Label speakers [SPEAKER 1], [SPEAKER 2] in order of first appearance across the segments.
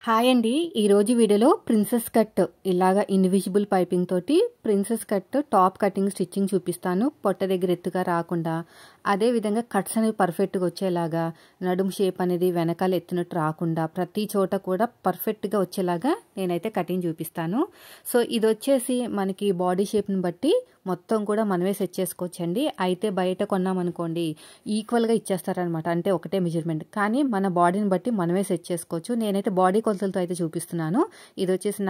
[SPEAKER 1] Hi అండి. ఈరోజు వీడియోలో ప్రిన్సెస్ కట్ ఇలాగా ఇన్విజిబుల్ పైపింగ్ తోటి princess cut top cutting stitching చూపిస్తాను. పొట్ట దగ్గర ఎత్తుగా రాకుండా, అదే విధంగా కట్స్ అనేవి పర్ఫెక్ట్గా వచ్చేలాగా, నడుము షేప్ అనేది వెనకాల ఎత్తినట్టు రాకుండా ప్రతి చోట కూడా పర్ఫెక్ట్గా వచ్చేలాగా నేనైతే కటింగ్ చూపిస్తాను. సో ఇది వచ్చేసి మనకి బాడీ షేప్ని బట్టి మొత్తం కూడా మనమే సెట్ చేసుకోవచ్చండి. అయితే బయట కొన్నామనుకోండి ఈక్వల్గా ఇచ్చేస్తారనమాట, అంటే ఒకటే మెజర్మెంట్. కానీ మన బాడీని బట్టి మనమే సెట్ చేసుకోవచ్చు. నేనైతే బాడీ కొలతలతో అయితే చూపిస్తున్నాను. ఇది వచ్చేసి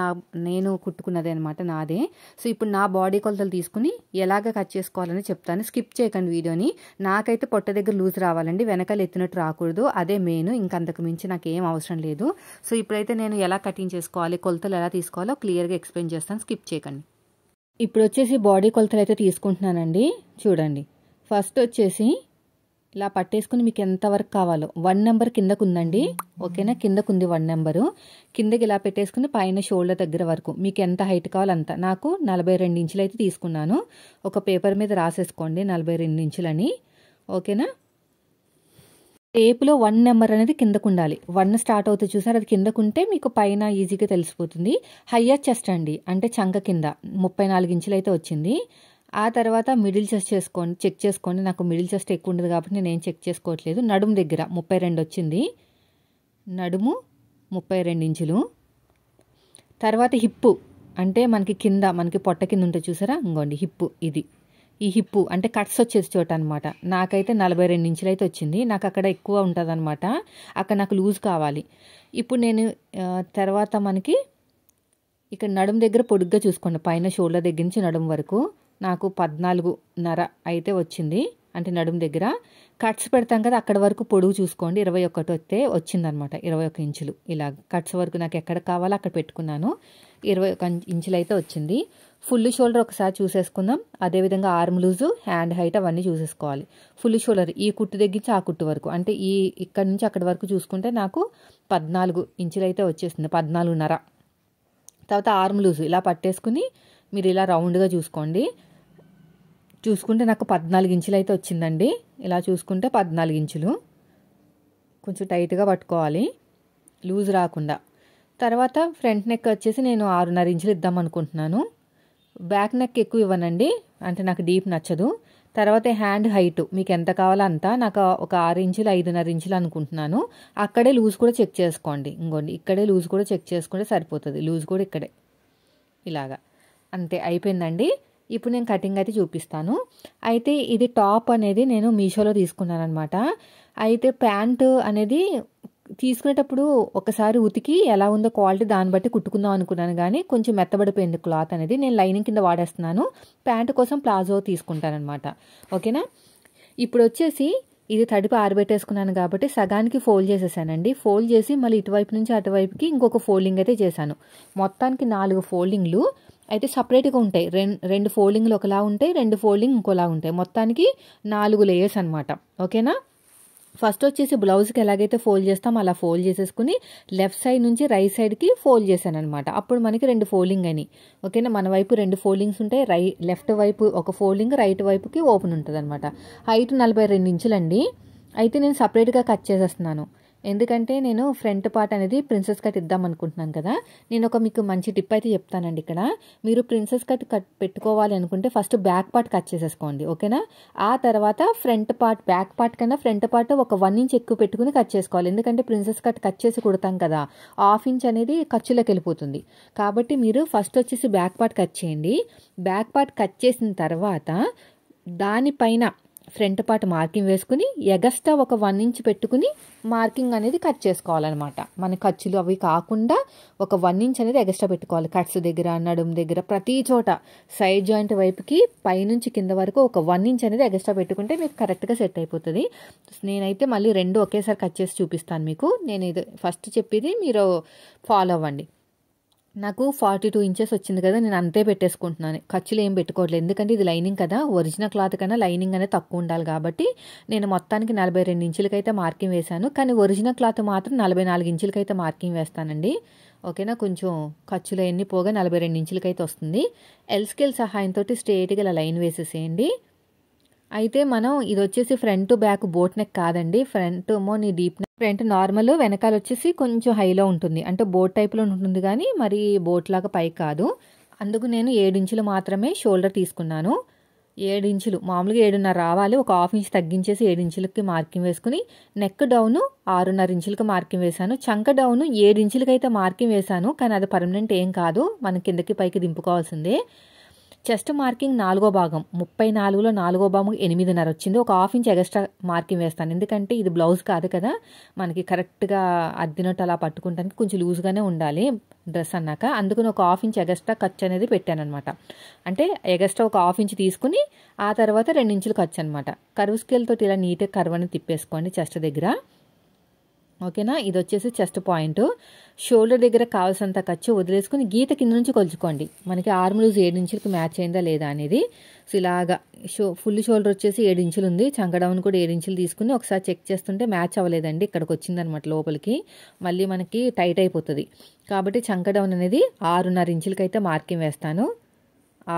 [SPEAKER 1] నేను కుట్టుకున్నదే అనమాట, నాదే. సో ఇప్పుడు నా బాడీ కొలతలు తీసుకుని ఎలాగ కట్ చేసుకోవాలని చెప్తాను. స్కిప్ చేయకండి వీడియోని. నాకైతే పొట్ట దగ్గర లూజ్ రావాలండి, వెనకాల ఎత్తినట్టు రాకూడదు. అదే మెయిన్, ఇంకంతకు మించి నాకు ఏం అవసరం లేదు. సో ఇప్పుడైతే నేను ఎలా కటింగ్ చేసుకోవాలి, కొలతలు ఎలా తీసుకోవాలో క్లియర్గా ఎక్స్ప్లెయిన్ చేస్తాను. స్కిప్ చేయకండి. ఇప్పుడు వచ్చేసి బాడీ కొలతలు అయితే తీసుకుంటున్నానండి. చూడండి, ఫస్ట్ వచ్చేసి ఇలా పట్టేసుకుని మీకు ఎంతవరకు కావాలో 1 నెంబర్ కిందకు ఉందండి, ఓకేనా? కిందకు ఉంది 1 నెంబరు. కిందకి ఇలా పెట్టేసుకుని పైన షోల్డర్ దగ్గర వరకు మీకు ఎంత హైట్ కావాలో అంత. నాకు 42 ఇంచులు అయితే తీసుకున్నాను. ఒక పేపర్ మీద రాసేసుకోండి 42 ఇంచులని, ఓకేనా? టేపులో 1 నెంబర్ అనేది కిందకు ఉండాలి. 1 స్టార్ట్ అవుతుంది చూసారు, అది కిందకుంటే మీకు పైన ఈజీగా తెలిసిపోతుంది. హయ్యర్ చెస్ట్ అండి, అంటే చంక కింద 34 ఇంచులు అయితే వచ్చింది. ఆ తర్వాత మిడిల్ చెస్ట్ చేసుకోండి, చెక్ చేసుకోండి. నాకు మిడిల్ చెస్ట్ ఎక్కువ ఉండదు కాబట్టి నేను ఏం చెక్ చేసుకోవట్లేదు. నడుము దగ్గర 32 వచ్చింది, నడుము 32 ఇంచులు. తర్వాత హిప్పు, అంటే మనకి కింద మనకి పొట్ట కింద ఉంటుంది చూసారా, ఇంకోండి హిప్పు. ఇది ఈ హిప్పు అంటే కట్స్ వచ్చేసి చోట అనమాట. నాకైతే 42 ఇంచులు అయితే వచ్చింది. నాకు అక్కడ ఎక్కువ ఉంటుంది అనమాట, అక్కడ నాకు లూజ్ కావాలి. ఇప్పుడు నేను తర్వాత మనకి ఇక్కడ నడుము దగ్గర పొడుగ్గా చూసుకోండి, పైన షోల్డర్ దగ్గర నుంచి నడుము వరకు నాకు 14.5 అయితే వచ్చింది, అంటే నడుము దగ్గర. కట్స్ పెడతాం కదా, అక్కడ వరకు పొడుగు చూసుకోండి, 21 వస్తే వచ్చిందనమాట, 21 ఇంచులు. ఇలా కట్స్ వరకు నాకు ఎక్కడ కావాలో అక్కడ పెట్టుకున్నాను, 21 ఇంచులు అయితే వచ్చింది. ఫుల్ షోల్డర్ ఒకసారి చూసేసుకుందాం. అదేవిధంగా ఆర్మ్ లూజు, హ్యాండ్ హైట్ అవన్నీ చూసేసుకోవాలి. ఫుల్ షోల్డర్ ఈ కుట్టు దగ్గర ఆ కుట్టు వరకు, అంటే ఇక్కడ నుంచి అక్కడి వరకు చూసుకుంటే నాకు 14 ఇంచులు అయితే వచ్చేసింది, 14.5. తర్వాత ఆర్మ్ లూజు ఇలా పట్టేసుకుని మీరు ఇలా రౌండ్గా చూసుకుంటే నాకు 14 ఇంచులు అయితే వచ్చిందండి. ఇలా చూసుకుంటే 14 ఇంచులు. కొంచెం టైట్గా పట్టుకోవాలి, లూజ్ రాకుండా. తర్వాత ఫ్రంట్ నెక్ వచ్చేసి నేను 6.5 ఇంచులు ఇద్దాం అనుకుంటున్నాను. బ్యాక్ నెక్ ఎక్కువ ఇవ్వనండి, అంటే నాకు డీప్ నచ్చదు. తర్వాత హ్యాండ్ హైట్ మీకు ఎంత కావాలో అంత. నాకు ఒక 6 ఇంచులు 5.5 ఇంచులు అనుకుంటున్నాను. అక్కడే లూజ్ కూడా చెక్ చేసుకోండి, ఇంకోండి ఇక్కడే లూజ్ కూడా చెక్ చేసుకుంటే సరిపోతుంది. లూజ్ కూడా ఇక్కడే ఇలాగా, అంతే అయిపోయిందండి. ఇప్పుడు నేను కటింగ్ అయితే చూపిస్తాను. అయితే ఇది టాప్ అనేది నేను మీషోలో తీసుకున్నాను అనమాట. అయితే ప్యాంటు అనేది తీసుకునేటప్పుడు ఒకసారి ఉతికి ఎలా ఉందో క్వాలిటీ దాన్ని బట్టి కుట్టుకుందాం అనుకున్నాను, కానీ కొంచెం మెత్తబడిపోయింది క్లాత్ అనేది. నేను లైనింగ్ కింద వాడేస్తున్నాను. ప్యాంటు కోసం ప్లాజో తీసుకుంటాను అనమాట, ఓకేనా? ఇప్పుడు వచ్చేసి ఇది తడిపి ఆరబెట్టేసుకున్నాను కాబట్టి సగానికి ఫోల్డ్ చేసేసానండి. ఫోల్డ్ చేసి మళ్ళీ ఇటువైపు నుంచి అటువైపుకి ఇంకొక ఫోల్డింగ్ అయితే చేశాను. మొత్తానికి 4 ఫోల్డింగ్లు అయితే సపరేట్గా ఉంటాయి. రెండు ఫోల్డింగ్లు ఒకలా ఉంటాయి, 2 ఫోల్డింగ్ ఇంకోలా ఉంటాయి. మొత్తానికి 4 లేయర్స్ అనమాట, ఓకేనా? ఫస్ట్ వచ్చేసి బ్లౌజ్కి ఎలాగైతే ఫోల్డ్ చేస్తామో అలా ఫోల్డ్ చేసేసుకుని లెఫ్ట్ సైడ్ నుంచి రైట్ సైడ్కి ఫోల్డ్ చేశాను అనమాట. అప్పుడు మనకి 2 ఫోల్డింగ్ అని, ఓకేనా? మన వైపు 2 ఫోల్డింగ్స్ ఉంటాయి. లెఫ్ట్ వైపు ఒక ఫోల్డింగ్, రైట్ వైపుకి ఓపెన్ ఉంటుంది అనమాట. హైట్ 42 ఇంచులండి. అయితే నేను సపరేట్గా కట్ చేసేస్తున్నాను, ఎందుకంటే నేను ఫ్రంట్ పార్ట్ అనేది ప్రిన్సెస్ కట్ ఇద్దాం అనుకుంటున్నాను కదా. నేను మీకు మంచి టిప్ అయితే చెప్తానండి. ఇక్కడ మీరు ప్రిన్సెస్ కట్ పెట్టుకోవాలి అనుకుంటే ఫస్ట్ బ్యాక్ పార్ట్ కట్ చేసేసుకోండి, ఓకేనా? ఆ తర్వాత ఫ్రంట్ పార్ట్, బ్యాక్ పార్ట్ కన్నా ఫ్రంట్ పార్ట్ ఒక 1 ఇంచ్ ఎక్కువ పెట్టుకుని కట్ చేసుకోవాలి. ఎందుకంటే ప్రిన్సెస్ కట్ చేసి కుడతాం కదా, 1/2 ఇంచ్ అనేది ఖర్చులోకి వెళ్ళిపోతుంది. కాబట్టి మీరు ఫస్ట్ వచ్చేసి బ్యాక్ పార్ట్ కట్ చేయండి. బ్యాక్ పార్ట్ కట్ చేసిన తర్వాత దానిపైన ఫ్రంట్ పార్ట్ మార్కింగ్ వేసుకుని ఎగస్ట్రా ఒక 1 ఇంచ్ పెట్టుకుని మార్కింగ్ అనేది కట్ చేసుకోవాలన్నమాట. మన ఖర్చులు అవి కాకుండా ఒక 1 ఇంచ్ అనేది ఎగస్ట్రా పెట్టుకోవాలి. కట్స్ దగ్గర, నడుము దగ్గర, ప్రతి చోట సైడ్ జాయింట్ వైపుకి పైనుంచి కింద వరకు ఒక 1 ఇంచ్ అనేది ఎగస్ట్రా పెట్టుకుంటే మీకు కరెక్ట్గా సెట్ అయిపోతుంది. నేనైతే మళ్ళీ 2 ఒకేసారి కట్ చేసి చూపిస్తాను మీకు. నేను ఇది ఫస్ట్ చెప్పేది మీరు ఫాలో అవ్వండి. నాకు 42 ఇంచెస్ వచ్చింది కదా, నేను అంతే పెట్టేసుకుంటున్నాను, ఖర్చులు ఏం పెట్టుకోవట్లేదు. ఎందుకంటే ఇది లైనింగ్ కదా, ఒరిజినల్ క్లాత్ కన్నా లైనింగ్ అనేది తక్కువ ఉండాలి కాబట్టి నేను మొత్తానికి 42 ఇంచులకైతే మార్కింగ్ వేశాను. కానీ ఒరిజినల్ క్లాత్ మాత్రం 44 ఇంచులకైతే మార్కింగ్ వేస్తానండి, ఓకేనా? కొంచెం ఖర్చులు అన్నీ పోగా 42 ఇంచులకైతే వస్తుంది. ఎల్ స్కేల్ సహాయంతో స్ట్రేట్గా ఇలా లైన్ వేసేసేయండి. అయితే మనం ఇది వచ్చేసి ఫ్రంట్ బ్యాక్ బోట్ నెక్ కాదండి, ఫ్రంట్ ఏమో నీ డీప్ నెక్, ఫ్రంట్ నార్మల్, వెనకాల వచ్చేసి కొంచెం హైలో ఉంటుంది, అంటే బోట్ టైప్లో ఉంటుంది కానీ మరి బోట్ లాగా పైకి కాదు. అందుకు నేను 7 ఇంచులు మాత్రమే షోల్డర్ తీసుకున్నాను. 7 ఇంచులు, మామూలుగా 7.5 రావాలి, ఒక హాఫ్ ఇంచ్ తగ్గించేసి 7 ఇంచులకి మార్కింగ్ వేసుకుని నెక్ డౌన్ 6.5 ఇంచులకి మార్కింగ్ వేశాను. చంక డౌన్ 7 ఇంచులకి అయితే మార్కింగ్ వేశాను, కానీ అది పర్మనెంట్ ఏం కాదు, మనం కిందకి పైకి దింపుకోవాల్సిందే. చెస్ట్ మార్కింగ్ 4వ భాగం 34లో 4వ భాగం 8.5 వచ్చింది. ఒక హాఫ్ ఇంచ్ ఎక్స్ట్రా మార్కింగ్ వేస్తాను, ఎందుకంటే ఇది బ్లౌజ్ కాదు కదా, మనకి కరెక్ట్గా అద్దినట్టు అలా పట్టుకుంటానికి కొంచెం లూజ్గానే ఉండాలి డ్రెస్ అన్నాక. అందుకని ఒక హాఫ్ ఇంచ్ ఎక్స్ట్రా ఖర్చు అనేది పెట్టాను అనమాట. అంటే ఎక్స్ట్రా ఒక హాఫ్ ఇంచ్ తీసుకుని ఆ తర్వాత 2 ఇంచులు ఖర్చు అనమాట. కర్వ్ స్కేల్ తోటి ఇలా నీట్గా కర్వ్ అని తిప్పేసుకోండి చెస్ట్ దగ్గర. ఓకేనా, ఇది వచ్చేసి చెస్ట్ పాయింట్. షోల్డర్ దగ్గర కావాల్సినంత ఖర్చు వదిలేసుకుని గీత కింద నుంచి కొలుచుకోండి, మనకి ఆర్మ్ లూజ్ 7 ఇంచులకి మ్యాచ్ అయిందా లేదా అనేది. సో ఇలాగా ఫుల్ షోల్డర్ వచ్చేసి 7 ఇంచులు ఉంది, చంక డౌన్ కూడా 7 ఇంచులు తీసుకుని ఒకసారి చెక్ చేస్తుంటే మ్యాచ్ అవ్వలేదండి, ఇక్కడికి వచ్చిందనమాట లోపలికి, మళ్ళీ మనకి టైట్ అయిపోతుంది. కాబట్టి చంక డౌన్ అనేది 6.5 ఇంచులకి అయితే మార్కింగ్ వేస్తాను.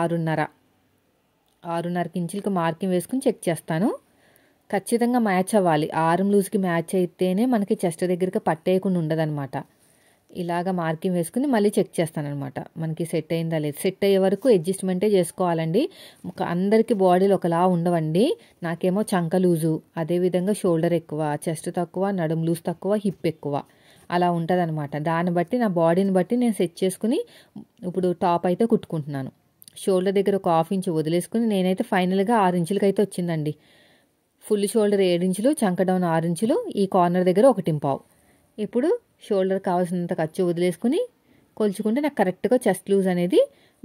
[SPEAKER 1] 6.5 ఇంచులకి మార్కింగ్ వేసుకుని చెక్ చేస్తాను. ఖచ్చితంగా మ్యాచ్ అవ్వాలి, ఆర్మ్ లూజ్కి మ్యాచ్ అయితేనే మనకి చెస్ట్ దగ్గరికి పట్టేయకుండా ఉండదనమాట. ఇలాగ మార్కింగ్ వేసుకుని మళ్ళీ చెక్ చేస్తానమాట, మనకి సెట్ అయిందా లేదు. సెట్ అయ్యే వరకు అడ్జస్ట్మెంటే చేసుకోవాలండి, అందరికీ బాడీలు ఒకలా ఉండవండి. నాకేమో చంక లూజు, అదేవిధంగా షోల్డర్ ఎక్కువ, చెస్ట్ తక్కువ, నడుం లూజ్ తక్కువ, హిప్ ఎక్కువ, అలా ఉంటుందన్నమాట. దాన్ని బట్టి నా బాడీని బట్టి నేను సెట్ చేసుకుని ఇప్పుడు టాప్ అయితే కుట్టుకుంటున్నాను. షోల్డర్ దగ్గర ఒక హాఫ్ ఇంచ్ వదిలేసుకుని నేనైతే ఫైనల్గా 6 ఇంచులకి అయితే వచ్చిందండి. ఫుల్ షోల్డర్ 7 ఇంచులు, చంక డౌన్ 6 ఇంచులు, ఈ కార్నర్ దగ్గర 1.5. ఇప్పుడు షోల్డర్ కావాల్సినంత ఖర్చు వదిలేసుకుని కొలుచుకుంటే నాకు కరెక్ట్గా చెస్ట్ లూజ్ అనేది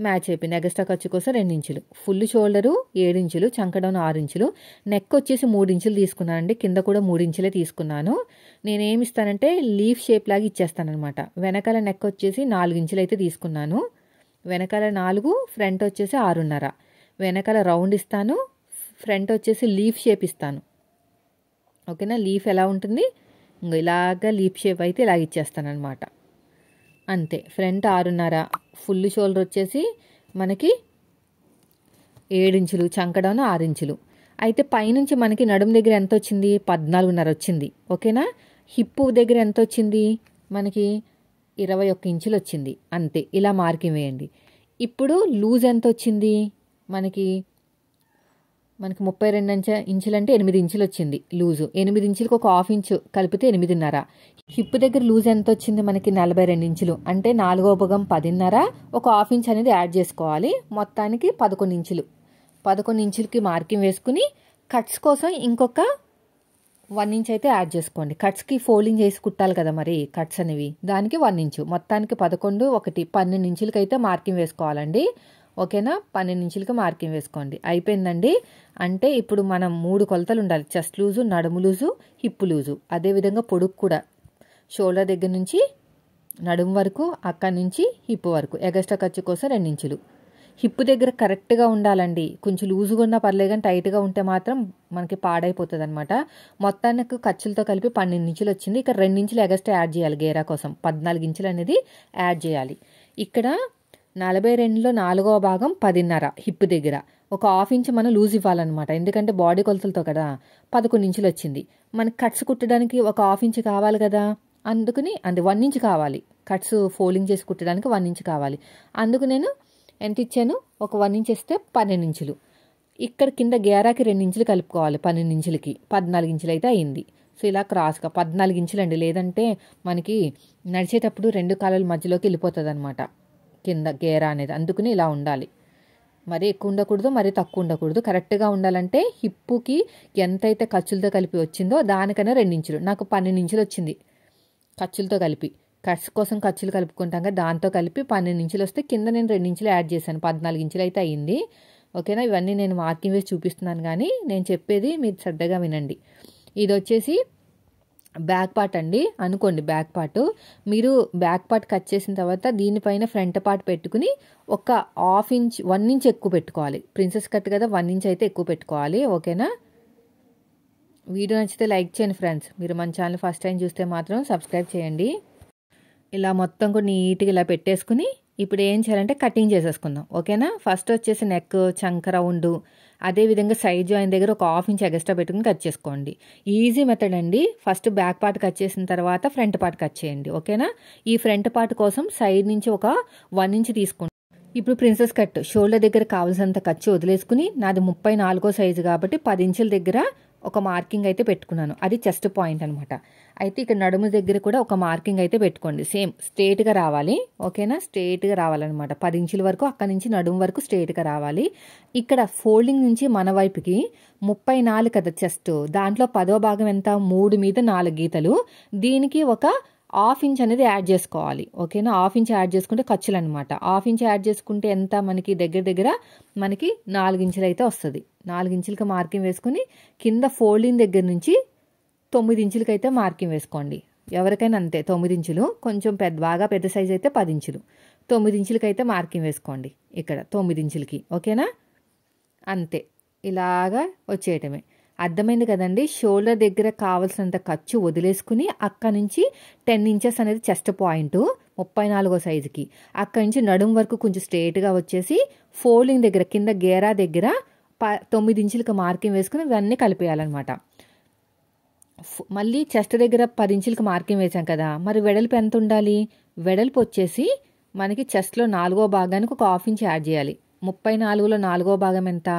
[SPEAKER 1] మ్యాచ్ అయిపోయింది. ఎగస్ట్రా ఖర్చు కోసం 2 ఇంచులు, ఫుల్ షోల్డరు 7 ఇంచులు, చంక డౌన్ 6 ఇంచులు, నెక్ వచ్చేసి 3 ఇంచులు తీసుకున్నానండి, కింద కూడా 3 ఇంచులే తీసుకున్నాను. నేనేమి ఇస్తానంటే లీఫ్ షేప్ లాగా ఇచ్చేస్తానమాట. వెనకాల నెక్ వచ్చేసి 4 ఇంచులు అయితే తీసుకున్నాను, వెనకాల 4, ఫ్రంట్ వచ్చేసి 6.5. వెనకాల రౌండ్ ఇస్తాను, ఫ్రంట్ వచ్చేసి లీఫ్ షేప్ ఇస్తాను. ఓకేనా, లీఫ్ ఎలా ఉంటుంది ఇలాగా లీఫ్ షేప్ అయితే ఇలాగ ఇచ్చేస్తాను అనమాట. అంతే, ఫ్రంట్ 6.5, ఫుల్ షోల్డర్ వచ్చేసి మనకి 7 ఇంచులు, చంక డౌన్ 6 ఇంచులు. అయితే పైనుంచి మనకి నడుము దగ్గర ఎంత వచ్చింది, 14.5 వచ్చింది. ఓకేనా, హిప్ దగ్గర ఎంత వచ్చింది, మనకి 21 ఇంచులు వచ్చింది. అంతే, ఇలా మార్కింగ్ వేయండి. ఇప్పుడు లూజ్ ఎంత వచ్చింది, మనకి 32 ఇంచులు అంటే 8 ఇంచులు వచ్చింది లూజు. 8 ఇంచులకు ఒక హాఫ్ ఇంచు కలిపితే 8.5. హిప్ దగ్గర లూజ్ ఎంత వచ్చింది, మనకి 42 ఇంచులు, అంటే 4వ భాగం 10.5, ఒక హాఫ్ ఇంచ్ అనేది యాడ్ చేసుకోవాలి. మొత్తానికి 11 ఇంచులు. 11 ఇంచులకి మార్కింగ్ వేసుకుని కట్స్ కోసం ఇంకొక 1 ఇంచ్ అయితే యాడ్ చేసుకోండి. కట్స్కి ఫోల్డింగ్ చేసి కుట్టాలి కదా మరి కట్స్ అనేవి, దానికి 1 ఇంచు. మొత్తానికి 11, 1, 12 ఇంచులకి అయితే మార్కింగ్ వేసుకోవాలండి. ఓకేనా, 12 ఇంచులకి మార్కింగ్ వేసుకోండి. అయిపోయిందండి. అంటే ఇప్పుడు మనం 3 కొలతలు ఉండాలి, చెస్ట్ లూజు, నడుము లూజు, హిప్ లూజు, అదేవిధంగా పొడుగు కూడా షోల్డర్ దగ్గర నుంచి నడుము వరకు, అక్కడి నుంచి హిప్ వరకు. ఎగస్ట్రా ఖర్చు కోసం 2 ఇంచులు. హిప్ దగ్గర కరెక్ట్గా ఉండాలండి, కొంచెం లూజుగా ఉన్నా పర్లేదు కానీ టైట్గా ఉంటే మాత్రం మనకి పాడైపోతుంది అనమాట. మొత్తానికి ఖర్చులతో కలిపి 12 ఇంచులు వచ్చింది. ఇక్కడ 2 ఇంచులు ఎగస్ట్రా యాడ్ చేయాలి గేరా కోసం, 14 ఇంచులు అనేది యాడ్ చేయాలి. ఇక్కడ 42లో 4వ భాగం 10.5 హిప్ దగ్గర ఒక హాఫ్ ఇంచ్ మనం లూజ్ ఇవ్వాలన్నమాట, ఎందుకంటే బాడీ కొలతలతో కదా. 11 ఇంచులు వచ్చింది. మనకి కట్స్ కుట్టడానికి ఒక హాఫ్ ఇంచ్ కావాలి కదా, అందుకని 1 ఇంచ్ కావాలి. కట్స్ ఫోల్డింగ్ చేసి కుట్టడానికి 1 ఇంచ్ కావాలి. అందుకు నేను ఎంత ఇచ్చాను, ఒక 1 ఇంచ్ ఇస్తే 12 ఇంచులు. ఇక్కడ కింద గేరాకి 2 ఇంచులు కలుపుకోవాలి, 12 ఇంచులకి 14 ఇంచులు అయితే అయింది. సో ఇలా క్రాస్గా 14 ఇంచులు అండి, లేదంటే మనకి నడిచేటప్పుడు 2 కాళ్ళ మధ్యలోకి వెళ్ళిపోతుంది అనమాట కింద గేరా అనేది. అందుకని ఇలా ఉండాలి, మరీ ఎక్కువ ఉండకూడదు, మరీ తక్కువ ఉండకూడదు. కరెక్ట్గా ఉండాలంటే హిప్పుకి ఎంతైతే ఖర్చులతో కలిపి వచ్చిందో దానికన్నా 2 ఇంచులు, నాకు 12 ఇంచులు వచ్చింది ఖర్చులతో కలిపి. కట్స్ కోసం ఖర్చులు కలుపుకుంటాం కదా, దాంతో కలిపి 12 ఇంచులు వస్తే కింద నేను 2 ఇంచులు యాడ్ చేశాను, 14 ఇంచులు అయితే అయ్యింది. ఓకేనా, ఇవన్నీ నేను మార్కింగ్ వేసి చూపిస్తున్నాను కానీ నేను చెప్పేది మీరు శ్రద్ధగా వినండి. ఇది వచ్చేసి బ్యాక్ పార్ట్ అండి అనుకోండి. బ్యాక్ పార్ట్ మీరు బ్యాక్ పార్ట్ కట్ చేసిన తర్వాత దీనిపైన ఫ్రంట్ పార్ట్ పెట్టుకుని ఒక హాఫ్ ఇంచ్ 1 ఇంచ్ ఎక్కువ పెట్టుకోవాలి. ప్రిన్సెస్ కట్ కదా, 1 ఇంచ్ అయితే ఎక్కువ పెట్టుకోవాలి. ఓకేనా, వీడియో నచ్చితే లైక్ చేయండి ఫ్రెండ్స్. మీరు మన ఛానల్ ఫస్ట్ టైం చూస్తే మాత్రం సబ్స్క్రైబ్ చేయండి. ఇలా మొత్తం కూడా నీట్గా ఇలా పెట్టేసుకుని ఇప్పుడు ఏం చేయాలంటే కటింగ్ చేసేసుకుందాం. ఓకేనా, ఫస్ట్ వచ్చేసి నెక్, చంక రౌండ్, అదేవిధంగా సైడ్ జాయిన్ దగ్గర ఒక 1/2 ఇంచ్ ఎక్స్ట్రా పెట్టుకుని కట్ చేసుకోండి. ఈజీ మెథడ్ అండి. ఫస్ట్ బ్యాక్ పార్ట్ కట్ చేసిన తర్వాత ఫ్రంట్ పార్ట్ కట్ చేయండి. ఓకేనా? ఈ ఫ్రంట్ పార్ట్ కోసం సైడ్ నుంచి ఒక 1 ఇంచ్ తీసుకోండి. ఇప్పుడు ప్రిన్సెస్ కట్ షోల్డర్ దగ్గర కావాల్సినంత ఖర్చు వదిలేసుకుని, నాది 34 సైజు కాబట్టి 10 ఇంచుల దగ్గర ఒక మార్కింగ్ అయితే పెట్టుకున్నాను. అది చెస్ట్ పాయింట్ అనమాట. అయితే ఇక్కడ నడుము దగ్గర కూడా ఒక మార్కింగ్ అయితే పెట్టుకోండి. సేమ్ స్ట్రేట్గా రావాలి. ఓకేనా? స్ట్రేట్గా రావాలన్నమాట. 10 ఇంచుల వరకు అక్కడి నుంచి నడుము వరకు స్ట్రేట్గా రావాలి. ఇక్కడ ఫోల్డింగ్ నుంచి మన వైపుకి 34 కదా చెస్ట్, దాంట్లో 10వ భాగం ఎంత? 3 మీద 4 గీతలు. దీనికి ఒక 1/2 ఇంచ్ అనేది యాడ్ చేసుకోవాలి. ఓకేనా? 1/2 ఇంచ్ యాడ్ చేసుకుంటే ఖర్చులు అనమాట. 1/2 ఇంచ్ యాడ్ చేసుకుంటే ఎంత మనకి? దగ్గర మనకి 4 ఇంచులు అయితే వస్తుంది. 4 ఇంచులకి మార్కింగ్ వేసుకుని కింద ఫోల్డింగ్ దగ్గర నుంచి 9 ఇంచులకి అయితే మార్కింగ్ వేసుకోండి. ఎవరికైనా అంతే 9 ఇంచులు. కొంచెం బాగా పెద్ద సైజ్ అయితే 10 ఇంచులు. 9 ఇంచులకి అయితే మార్కింగ్ వేసుకోండి ఇక్కడ 9 ఇంచులకి. ఓకేనా? అంతే, ఇలాగా వచ్చేయటమే. అర్థమైంది కదండి? షోల్డర్ దగ్గర కావాల్సినంత ఖర్చు వదిలేసుకుని అక్కడి నుంచి 10 ఇంచెస్ అనేది చెస్ట్ పాయింట్ 34 సైజుకి, అక్కడి నుంచి నడుము వరకు కొంచెం స్ట్రేట్గా వచ్చేసి ఫోల్డింగ్ దగ్గర కింద గేరా దగ్గర 9 ఇంచులకి మార్కింగ్ వేసుకుని ఇవన్నీ కలిపేయాలన్నమాట. మళ్ళీ చెస్ట్ దగ్గర 10 ఇంచులకి మార్కింగ్ వేసాం కదా, మరి వెడల్పు ఎంత ఉండాలి? వెడల్పు వచ్చేసి మనకి చెస్ట్లో 4వ భాగానికి ఒక 1/2 ఇంచ్ యాడ్ చేయాలి. 34లో 4వ భాగం ఎంత?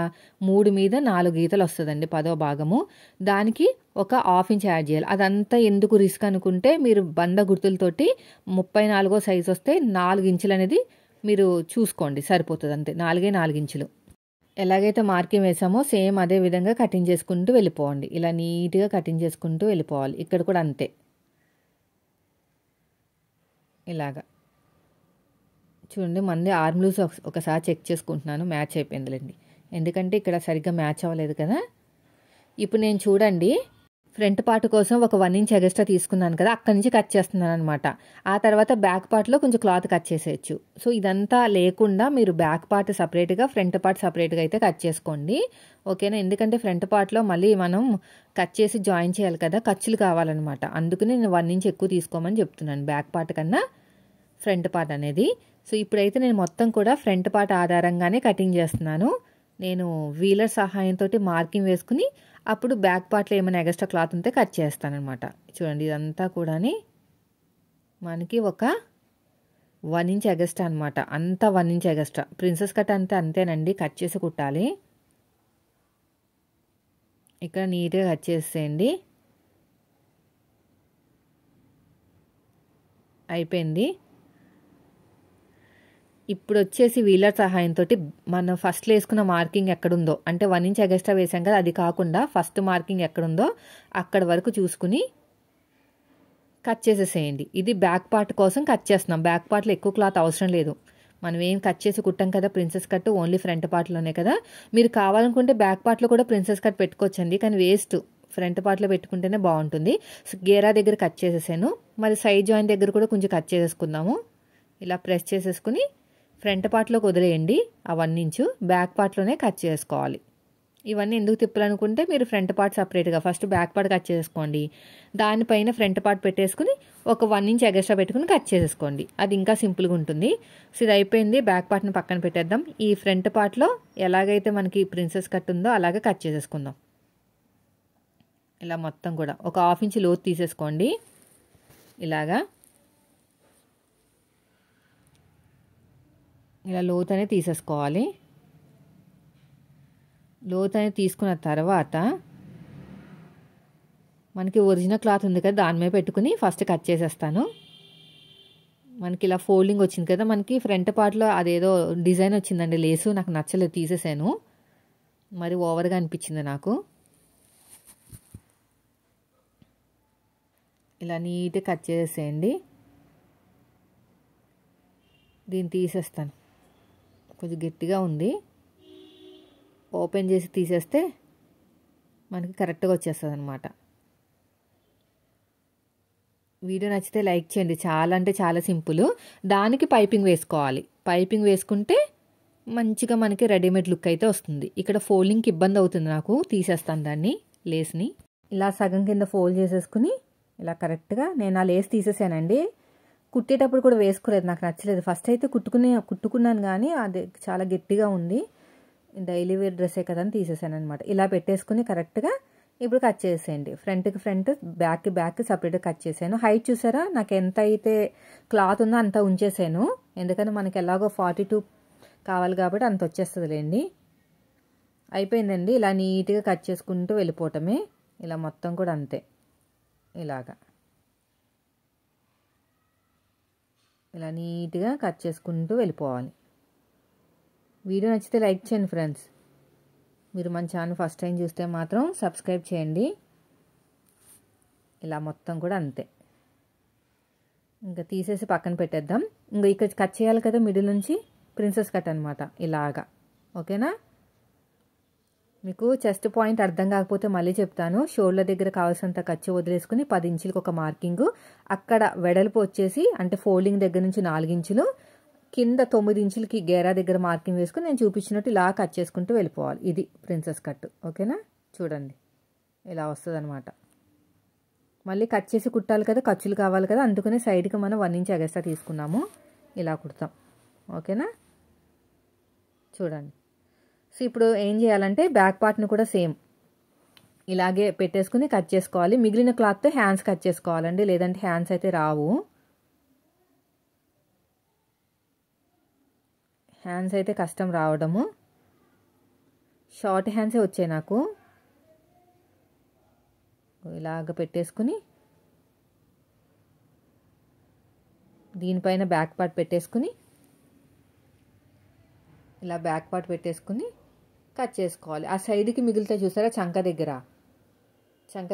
[SPEAKER 1] 3 మీద 4 గీతలు వస్తుందండి 10వ భాగము. దానికి ఒక 1/2 ఇంచ్ యాడ్ చేయాలి. అదంతా ఎందుకు రిస్క్ అనుకుంటే, మీరు బండ గుర్తులతోటి 34 సైజు వస్తే 4 ఇంచులు అనేది మీరు చూసుకోండి, సరిపోతుంది. అంతే, 4 ఇంచులు. ఎలాగైతే మార్కింగ్ వేసామో సేమ్ అదే విధంగా కటింగ్ చేసుకుంటూ వెళ్ళిపోవండి. ఇలా నీట్గా కటింగ్ చేసుకుంటూ వెళ్ళిపోవాలి. ఇక్కడ కూడా అంతే, ఇలాగా చూడండి. మంది ఆర్మ్ లూజ్ ఒకసారి చెక్ చేసుకుంటున్నాను, మ్యాచ్ అయిపోయిందిలేండి. ఎందుకంటే ఇక్కడ సరిగ్గా మ్యాచ్ అవ్వలేదు కదా. ఇప్పుడు నేను చూడండి ఫ్రంట్ పార్ట్ కోసం ఒక 1 ఇంచ్ ఎక్స్ట్రా తీసుకున్నాను కదా, అక్కడి నుంచి కట్ చేస్తున్నాను అనమాట. ఆ తర్వాత బ్యాక్ పార్ట్లో కొంచెం క్లాత్ కట్ చేసేయచ్చు. సో ఇదంతా లేకుండా మీరు బ్యాక్ పార్ట్ సపరేట్గా, ఫ్రంట్ పార్ట్ సపరేట్గా అయితే కట్ చేసుకోండి. ఓకేనా? ఎందుకంటే ఫ్రంట్ పార్ట్లో మళ్ళీ మనం కట్ చేసి జాయిన్ చేయాలి కదా, ఖర్చులు కావాలన్నమాట. అందుకని నేను 1 ఇంచ్ ఎక్కువ తీసుకోమని చెప్తున్నాను బ్యాక్ పార్ట్ కన్నా ఫ్రంట్ పార్ట్ అనేది. సో ఇప్పుడైతే నేను మొత్తం కూడా ఫ్రంట్ పార్ట్ ఆధారంగానే కటింగ్ చేస్తున్నాను. నేను వీలర్ సహాయంతో మార్కింగ్ వేసుకుని అప్పుడు బ్యాక్ పార్ట్లో ఏమైనా ఎక్స్ట్రా క్లాత్ ఉంటే కట్ చేస్తానమాట. చూడండి, ఇదంతా కూడా మనకి ఒక 1 ఇంచ్ ఎక్స్ట్రా అనమాట. అంతా 1 ఇంచ్ ఎక్స్ట్రా. ప్రిన్సెస్ కట్ అంతేనండి, కట్ చేసి కుట్టాలి. ఇక్కడ నీట్గా కట్ చేసేయండి. అయిపోయింది. ఇప్పుడు వచ్చేసి వీలర్ సహాయంతో మనం ఫస్ట్లో వేసుకున్న మార్కింగ్ ఎక్కడుందో, అంటే 1 ఇంచ్ ఎక్స్ట్రా వేసాం కదా, అది కాకుండా ఫస్ట్ మార్కింగ్ ఎక్కడుందో అక్కడ వరకు చూసుకుని కట్ చేసేసేయండి. ఇది బ్యాక్ పార్ట్ కోసం కట్ చేస్తున్నాం. బ్యాక్ పార్ట్లో ఎక్కువ క్లాత్ అవసరం లేదు. మనం ఏం కట్ చేసి కుట్టాం కదా ప్రిన్సెస్ కట్, ఓన్లీ ఫ్రంట్ పార్ట్లోనే కదా. మీరు కావాలనుకుంటే బ్యాక్ పార్ట్లో కూడా ప్రిన్సెస్ కట్ పెట్టుకోవచ్చండి, కానీ వేస్ట్. ఫ్రంట్ పార్ట్లో పెట్టుకుంటేనే బాగుంటుంది. గేరా దగ్గర కట్ చేసేసాను. మరి సైడ్ జాయిన్ దగ్గర కూడా కొంచెం కట్ చేసేసుకుందాము. ఇలా ప్రెస్ చేసేసుకుని ఫ్రంట్ పార్ట్లోకి వదిలేయండి. ఆ 1 ఇంచు బ్యాక్ పార్ట్లోనే కట్ చేసుకోవాలి. ఇవన్నీ ఎందుకు తిప్పాలనుకుంటే, మీరు ఫ్రంట్ పార్ట్ సపరేట్గా ఫస్ట్ బ్యాక్ పార్ట్ కట్ చేసుకోండి, దానిపైన ఫ్రంట్ పార్ట్ పెట్టేసుకుని ఒక 1 ఇంచ్ ఎక్స్ట్రా పెట్టుకుని కట్ చేసేసుకోండి. అది ఇంకా సింపుల్గా ఉంటుంది. సో ఇది అయిపోయింది. బ్యాక్ పార్ట్ని పక్కన పెట్టేద్దాం. ఈ ఫ్రంట్ పార్ట్లో ఎలాగైతే మనకి ప్రిన్సెస్ కట్ ఉందో అలాగే కట్ చేసేసుకుందాం. ఇలా మొత్తం కూడా ఒక 1/2 ఇంచ్ లోతు తీసేసుకోండి. ఇలాగా ఇలా లోతు అనేది తీసేసుకోవాలి. లోతు అనేది తీసుకున్న తర్వాత మనకి ఒరిజినల్ క్లాత్ ఉంది కదా, దాని మీద పెట్టుకుని ఫస్ట్ కట్ చేసేస్తాను. మనకి ఇలా ఫోల్డింగ్ వచ్చింది కదా, మనకి ఫ్రంట్ పార్ట్లో అదేదో డిజైన్ వచ్చిందండి, లేసు, నాకు నచ్చలేదు, తీసేసాను. మరి ఓవర్గా అనిపించింది నాకు. ఇలా నీట్గా కట్ చేసేయండి. దీన్ని తీసేస్తాను. కొంచెం గట్టిగా ఉంది, ఓపెన్ చేసి తీసేస్తే మనకి కరెక్ట్గా వచ్చేస్తుంది అనమాట. వీడియో నచ్చితే లైక్ చేయండి. చాలా అంటే చాలా సింపుల్. దానికి పైపింగ్ వేసుకోవాలి. పైపింగ్ వేసుకుంటే మంచిగా మనకి రెడీమేడ్ లుక్ అయితే వస్తుంది. ఇక్కడ ఫోల్డింగ్కి ఇబ్బంది అవుతుంది నాకు, తీసేస్తాను దాన్ని, లేస్ని. ఇలా సగం కింద ఫోల్డ్ చేసేసుకుని ఇలా కరెక్ట్గా నేను ఆ లేస్ తీసేసానండి. కుట్టేటప్పుడు కూడా వేసుకోలేదు, నాకు నచ్చలేదు. ఫస్ట్ అయితే కుట్టుకున్నాను కానీ అది చాలా గట్టిగా ఉంది. డైలీ వేర్ డ్రెస్సే కదా అని తీసేసాను అనమాట. ఇలా పెట్టేసుకుని కరెక్ట్గా ఇప్పుడు కట్ చేసేయండి. ఫ్రంట్కి ఫ్రంట్, బ్యాక్కి బ్యాక్ సపరేట్గా కట్ చేశాను. హైట్ చూసారా, నాకు ఎంత అయితే క్లాత్ ఉందో అంత ఉంచేసాను. ఎందుకంటే మనకి ఎలాగో 42 కావాలి కాబట్టి అంత వచ్చేస్తుందిలేండి. అయిపోయిందండి. ఇలా నీట్గా కట్ చేసుకుంటూ వెళ్ళిపోవటమే. ఇలా మొత్తం కూడా అంతే, ఇలాగా ఇలా నీట్గా కట్ చేసుకుంటూ వెళ్ళిపోవాలి. వీడియో నచ్చితే లైక్ చేయండి ఫ్రెండ్స్. మీరు మన ఛానల్ ఫస్ట్ టైం చూస్తే మాత్రం సబ్స్క్రైబ్ చేయండి. ఇలా మొత్తం కూడా అంతే. ఇంకా తీసేసి పక్కన పెట్టేద్దాం. ఇంకా ఇక్కడ కట్ చేయాలి కదా మిడిల్ నుంచి, ప్రిన్సెస్ కట్ అనమాట ఇలాగా. ఓకేనా? మీకు చెస్ట్ పాయింట్ అర్థం కాకపోతే మళ్ళీ చెప్తాను. షోల్డర్ దగ్గర కావాల్సినంత ఖర్చు వదిలేసుకుని 10 ఇంచులకు ఒక మార్కింగు, అక్కడ వెడల్పు వచ్చేసి అంటే ఫోల్డింగ్ దగ్గర నుంచి 4 ఇంచులు, కింద 9 ఇంచులకి గేరా దగ్గర మార్కింగ్ వేసుకుని నేను చూపించినట్టు ఇలా కట్ చేసుకుంటూ వెళ్ళిపోవాలి. ఇది ప్రిన్సెస్ కట్. ఓకేనా? చూడండి ఇలా వస్తుంది అనమాట. మళ్ళీ కట్ చేసి కుట్టాలి కదా, ఖర్చులు కావాలి కదా, అందుకనే సైడ్కి మనం 1 ఇంచ్ ఎగస్ట్రా తీసుకున్నాము. ఇలా కుడతాం. ఓకేనా? చూడండి. సో ఇప్పుడు ఏం చేయాలంటే బ్యాక్ పార్ట్ని కూడా సేమ్ ఇలాగే పెట్టేసుకుని కట్ చేసుకోవాలి. మిగిలిన క్లాత్తో హ్యాండ్స్ కట్ చేసుకోవాలండి, లేదంటే హ్యాండ్స్ అయితే రావు. హ్యాండ్స్ అయితే కష్టం రావడము. షార్ట్ హ్యాండ్సే వచ్చాయి నాకు. ఇలాగ పెట్టేసుకుని దీనిపైన బ్యాక్ పార్ట్ పెట్టేసుకుని ఇలా బ్యాక్ పార్ట్ పెట్టేసుకుని కట్ చేసుకోవాలి. ఆ సైడ్కి మిగిలితే చూసారా చంక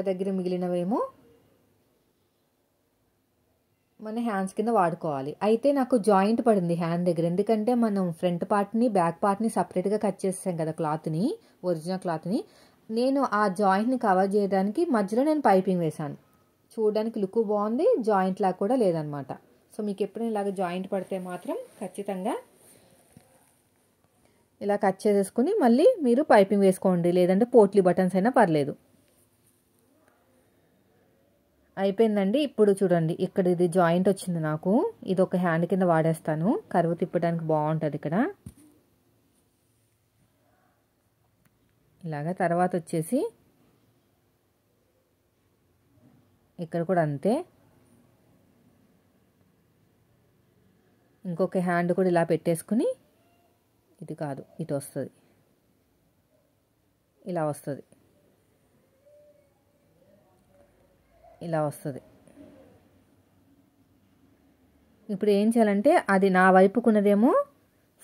[SPEAKER 1] దగ్గర మిగిలినవేమో మన హ్యాండ్స్ కింద వాడుకోవాలి. అయితే నాకు జాయింట్ పడింది హ్యాండ్ దగ్గర, ఎందుకంటే మనం ఫ్రంట్ పార్ట్ని బ్యాక్ పార్ట్ని సపరేట్గా కట్ చేసాం కదా క్లాత్ని, ఒరిజినల్ క్లాత్ని. నేను ఆ జాయింట్ని కవర్ చేయడానికి మధ్యలో నేను పైపింగ్ వేశాను. చూడడానికి లుక్ బాగుంది, జాయింట్ లాగా కూడా లేదనమాట. సో మీకు ఎప్పుడైనా ఇలాగ జాయింట్ పడితే మాత్రం ఖచ్చితంగా ఇలా కట్ చేసేసుకుని మళ్ళీ మీరు పైపింగ్ వేసుకోండి, లేదంటే పోట్లీ బటన్స్ అయినా పర్లేదు. అయిపోయిందండి. ఇప్పుడు చూడండి, ఇక్కడ ఇది జాయింట్ వచ్చింది నాకు. ఇది ఒక హ్యాండ్ కింద వాడేస్తాను, కరువు తిప్పడానికి బాగుంటుంది ఇక్కడ. ఇలాగా తర్వాత వచ్చేసి ఇక్కడ కూడా అంతే. ఇంకొక హ్యాండ్ కూడా ఇలా పెట్టేసుకుని, ఇది కాదు ఇటు వస్తుంది, ఇలా వస్తుంది, ఇలా వస్తుంది. ఇప్పుడు ఏం చేయాలంటే అది నా వైపుకున్నదేమో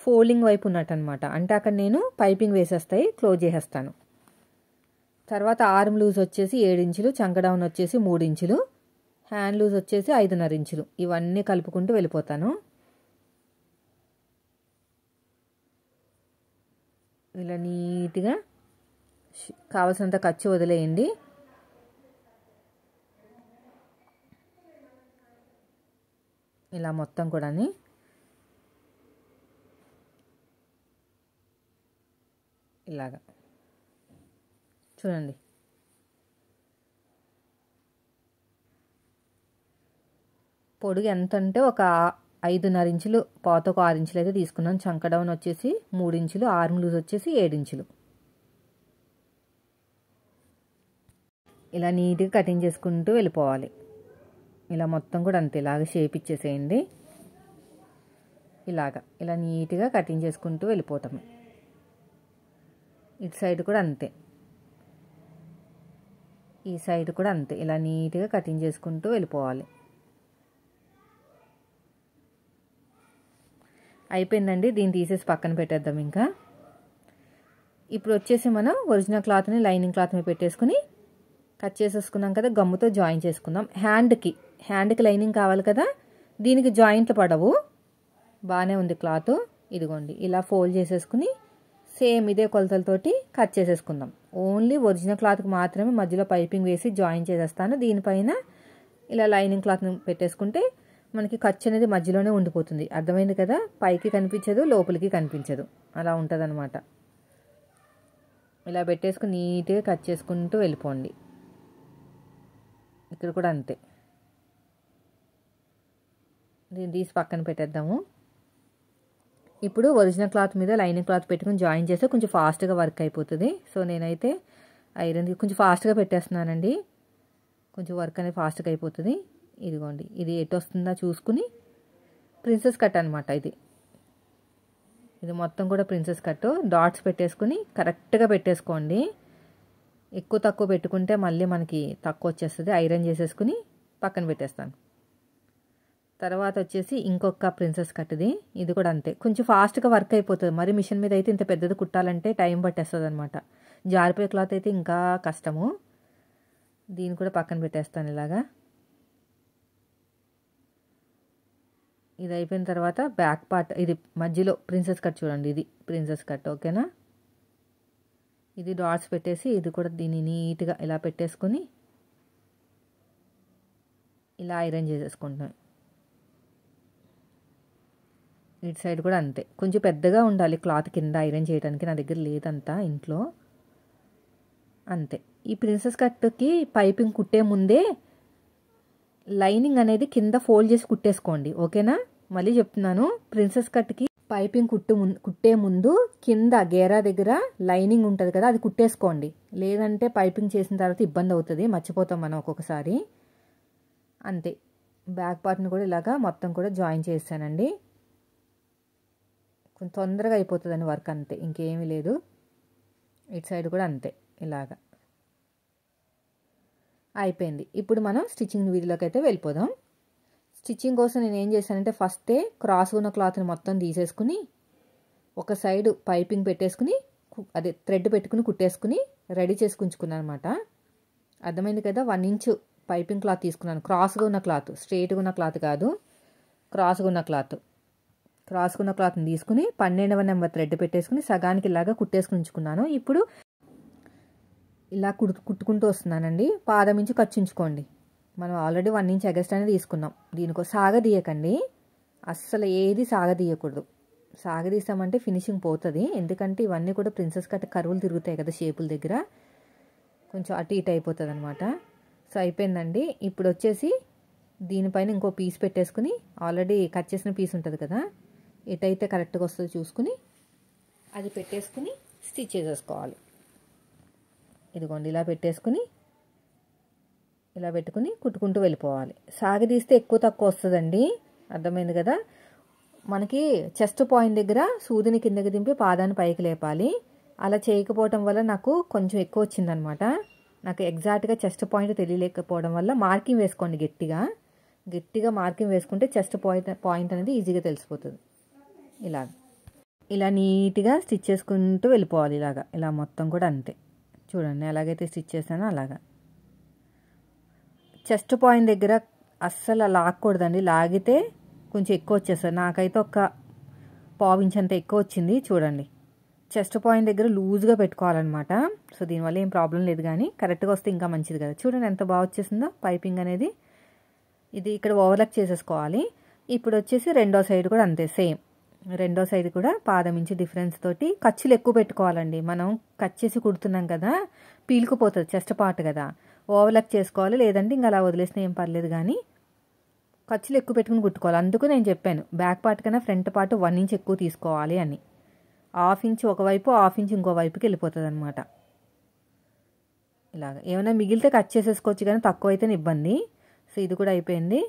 [SPEAKER 1] ఫోల్డింగ్ వైపు ఉన్నట్టు అనమాట. అంటే అక్కడ నేను పైపింగ్ వేసేస్తాయి, క్లోజ్ చేసేస్తాను. తర్వాత ఆర్మ్ లూజ్ వచ్చేసి 7 ఇంచులు, చంక డౌన్ వచ్చేసి 3 ఇంచులు, హ్యాండ్ లూజ్ వచ్చేసి 5.5 ఇంచులు. ఇవన్నీ కలుపుకుంటూ వెళ్ళిపోతాను. ఇలా నీట్గా కావాల్సినంత ఖర్చు వదిలేయండి. ఇలా మొత్తం కూడా ఇలాగా చూడండి. పొడుగు ఎంత అంటే ఒక 5.5 ఇంచులు, పాత ఒక 6 ఇంచులు అయితే తీసుకున్నాను. చంక డౌన్ వచ్చేసి 3 ఇంచులు, ఆర్మ్ లూజ్ వచ్చేసి 7 ఇంచులు. ఇలా నీట్గా కటింగ్ చేసుకుంటూ వెళ్ళిపోవాలి. ఇలా మొత్తం కూడా అంతే, ఇలాగ షేప్ ఇచ్చేసేయండి. ఇలా నీట్గా కటింగ్ చేసుకుంటూ వెళ్ళిపోవటమే. ఇటు సైడ్ కూడా అంతే, ఈ సైడ్ కూడా అంతే. ఇలా నీట్గా కటింగ్ చేసుకుంటూ వెళ్ళిపోవాలి. అయిపోయిందండి. దీన్ని తీసేసి పక్కన పెట్టేద్దాం. ఇంకా ఇప్పుడు వచ్చేసి మనం ఒరిజినల్ క్లాత్ని లైనింగ్ క్లాత్ మీద పెట్టేసుకుని కట్ చేసేసుకున్నాం కదా, గమ్ముతో జాయిన్ చేసుకుందాం. హ్యాండ్కి లైనింగ్ కావాలి కదా, దీనికి జాయింట్లు పడవు. బాగానే ఉంది క్లాత్. ఇదిగోండి ఇలా ఫోల్డ్ చేసేసుకుని సేమ్ ఇదే కొలతలతోటి కట్ చేసేసుకుందాం. ఓన్లీ ఒరిజినల్ క్లాత్కి మాత్రమే మధ్యలో పైపింగ్ వేసి జాయిన్ చేసేస్తాను. దీనిపైన ఇలా లైనింగ్ క్లాత్ని పెట్టేసుకుంటే మనకి ఖర్చు అనేది మధ్యలోనే ఉండిపోతుంది. అర్థమైంది కదా, పైకి కనిపించదు, లోపలికి కనిపించదు, అలా ఉంటుంది అనమాట. ఇలా పెట్టేసుకుని నీట్గా కట్ చేసుకుంటూ వెళ్ళిపోండి. ఇక్కడ కూడా అంతే. దీన్ని తీసి పక్కన పెట్టేద్దాము. ఇప్పుడు ఒరిజినల్ క్లాత్ మీద లైనింగ్ క్లాత్ పెట్టుకుని జాయిన్ చేస్తే కొంచెం ఫాస్ట్గా వర్క్ అయిపోతుంది. సో నేనైతే ఐరన్ కొంచెం ఫాస్ట్గా పెట్టేస్తున్నానండి. కొంచెం వర్క్ అనేది ఫాస్ట్గా అయిపోతుంది. ఇదిగోండి, ఇది ఎటు వస్తుందా చూసుకుని ప్రిన్సెస్ కట్ అనమాట. ఇది మొత్తం కూడా ప్రిన్సెస్ కట్. డాట్స్ పెట్టేసుకుని కరెక్ట్గా పెట్టేసుకోండి. ఎక్కువ తక్కువ పెట్టుకుంటే మళ్ళీ మనకి తక్కువ వచ్చేస్తుంది. ఐరన్ చేసేసుకుని పక్కన పెట్టేస్తాను. తర్వాత వచ్చేసి ఇంకొక ప్రిన్సెస్ కట్ది. ఇది కూడా అంతే, కొంచెం ఫాస్ట్గా వర్క్ అయిపోతుంది. మరి మిషన్ మీద అయితే ఇంత పెద్దది కుట్టాలంటే టైం పట్టేస్తుంది అనమాట. జారిపోయే క్లాత్ అయితే ఇంకా కష్టము. దీన్ని కూడా పక్కన పెట్టేస్తాను ఇలాగా. ఇది అయిపోయిన తర్వాత బ్యాక్ పార్ట్, ఇది మధ్యలో ప్రిన్సెస్ కట్ చూడండి, ఇది ప్రిన్సెస్ కట్. ఓకేనా, ఇది డాట్స్ పెట్టేసి ఇది కూడా దీన్ని నీట్గా ఇలా పెట్టేసుకొని ఇలా ఐరన్ చేసేసుకుంటాను. ఇటు సైడ్ కూడా అంతే, కొంచెం పెద్దగా ఉండాలి క్లాత్ కింద ఐరన్ చేయడానికి. నా దగ్గర లేదంతా ఇంట్లో. అంతే. ఈ ప్రిన్సెస్ కట్కి పైపింగ్ కుట్టే ముందే లైనింగ్ అనేది కింద ఫోల్డ్ చేసి కుట్టేసుకోండి. ఓకేనా, మళ్ళీ చెప్తున్నాను, ప్రిన్సెస్ కట్కి పైపింగ్ కుట్టే ముందు కింద గేరా దగ్గర లైనింగ్ ఉంటుంది కదా, అది కుట్టేసుకోండి. లేదంటే పైపింగ్ చేసిన తర్వాత ఇబ్బంది అవుతుంది, మర్చిపోతాం మనం ఒక్కొక్కసారి. అంతే. బ్యాక్ పార్ట్ని కూడా ఇలాగా మొత్తం కూడా జాయిన్ చేస్తానండి. కొంచెం తొందరగా అయిపోతుందని వర్క్, అంతే, ఇంకేమీ లేదు. ఇటు సైడ్ కూడా అంతే, ఇలాగా అయిపోయింది. ఇప్పుడు మనం స్టిచ్చింగ్ వీడియోలోకి అయితే వెళ్ళిపోదాం. స్టిచ్చింగ్ కోసం నేను ఏం చేశానంటే ఫస్టే క్రాస్ ఉన్న క్లాత్ని మొత్తం తీసేసుకుని ఒక సైడ్ పైపింగ్ పెట్టేసుకుని అదే థ్రెడ్ పెట్టుకుని కుట్టేసుకుని రెడీ చేసి ఉంచుకున్నాను అనమాట. అర్థమైంది కదా. 1 ఇంచ్ పైపింగ్ క్లాత్ తీసుకున్నాను. క్రాస్గా ఉన్న క్లాత్, స్ట్రైట్గా ఉన్న క్లాత్ కాదు, క్రాస్గా ఉన్న క్లాత్ని తీసుకుని 12వ నెంబర్ థ్రెడ్ పెట్టేసుకుని సగానికి ఇలాగా కుట్టేసుకుని ఉంచుకున్నాను. ఇప్పుడు ఇలా కుట్టుకుంటూ వస్తున్నానండి. పాదం ఇంచు ఖర్చు ఉంచుకోండి. మనం ఆల్రెడీ 1 ఇంచ్ ఎగస్ట్ అనేది తీసుకున్నాం. దీనికో సాగదీయకండి, అస్సలు ఏది సాగదీయకూడదు. సాగదీసామంటే ఫినిషింగ్ పోతుంది. ఎందుకంటే ఇవన్నీ కూడా ప్రిన్సెస్ కట్ కరువులు తిరుగుతాయి కదా షేపుల దగ్గర, కొంచెం అటు ఇటు అయిపోతుంది అనమాట. సో అయిపోయిందండి. ఇప్పుడు వచ్చేసి దీనిపైన ఇంకో పీస్ పెట్టేసుకుని, ఆల్రెడీ కట్ చేసిన పీస్ ఉంటుంది కదా, ఎటైతే కరెక్ట్గా వస్తుందో చూసుకుని అది పెట్టేసుకుని స్టిచ్ చేసేసుకోవాలి. ఇదిగోండి, ఇలా పెట్టుకుని కుట్టుకుంటూ వెళ్ళిపోవాలి. సాగదీస్తే ఎక్కువ తక్కువ వస్తుందండి. అర్థమైంది కదా. మనకి చెస్ట్ పాయింట్ దగ్గర సూదిని కిందకి దింపి పాదాన్ని పైకి లేపాలి. అలా చేయకపోవడం వల్ల నాకు కొంచెం ఎక్కువ వచ్చిందనమాట. నాకు ఎగ్జాక్ట్గా చెస్ట్ పాయింట్ తెలియలేకపోవడం వల్ల మార్కింగ్ వేసుకోండి. గట్టిగా మార్కింగ్ వేసుకుంటే చెస్ట్ పాయింట్ అనేది ఈజీగా తెలిసిపోతుంది. ఇలా నీట్గా స్టిచ్ చేసుకుంటూ వెళ్ళిపోవాలి. ఇలా మొత్తం కూడా అంతే. చూడండి, ఎలాగైతే స్టిచ్ చేశానో అలాగా. చెస్ట్ పాయింట్ దగ్గర అస్సలు లాగకూడదండి. లాగితే కొంచెం ఎక్కువ వచ్చేస్తుంది. నాకైతే ఒక 1/4 ఇంచ్ అంత ఎక్కువ వచ్చింది. చూడండి, చెస్ట్ పాయింట్ దగ్గర లూజ్గా పెట్టుకోవాలన్నమాట. సో దీనివల్ల ఏం ప్రాబ్లం లేదు, కానీ కరెక్ట్గా వస్తే ఇంకా మంచిది కదా. చూడండి ఎంత బాగా వచ్చేసిందో పైపింగ్ అనేది. ఇది ఇక్కడ ఓవర్లాక్ చేసేసుకోవాలి. ఇప్పుడు వచ్చేసి రెండో సైడ్ కూడా అంతే, సేమ్. రెండో సైడ్ కూడా పాదం ఇంచు డిఫరెన్స్ తోటి ఖర్చులు ఎక్కువ పెట్టుకోవాలండి. మనం కట్ చేసి కుడుతున్నాం కదా, పీలుకుపోతుంది చెస్ట్ పార్ట్ కదా, ఓవర్లాక్ చేసుకోవాలి. లేదంటే ఇంకా అలా వదిలేసినా ఏం పర్లేదు, కానీ ఖర్చులు ఎక్కువ పెట్టుకుని కుట్టుకోవాలి. అందుకు నేను చెప్పాను బ్యాక్ పార్ట్ కన్నా ఫ్రంట్ పార్ట్ 1 ఇంచ్ ఎక్కువ తీసుకోవాలి అని. 1/2 ఇంచ్ ఒకవైపు, 1/2 ఇంచ్ ఇంకో వైపుకి వెళ్ళిపోతుంది అనమాట. ఇలాగ ఏమైనా మిగిలితే కట్ చేసేసుకోవచ్చు, కానీ తక్కువ అయితేనే ఇబ్బంది. సో ఇది కూడా అయిపోయింది.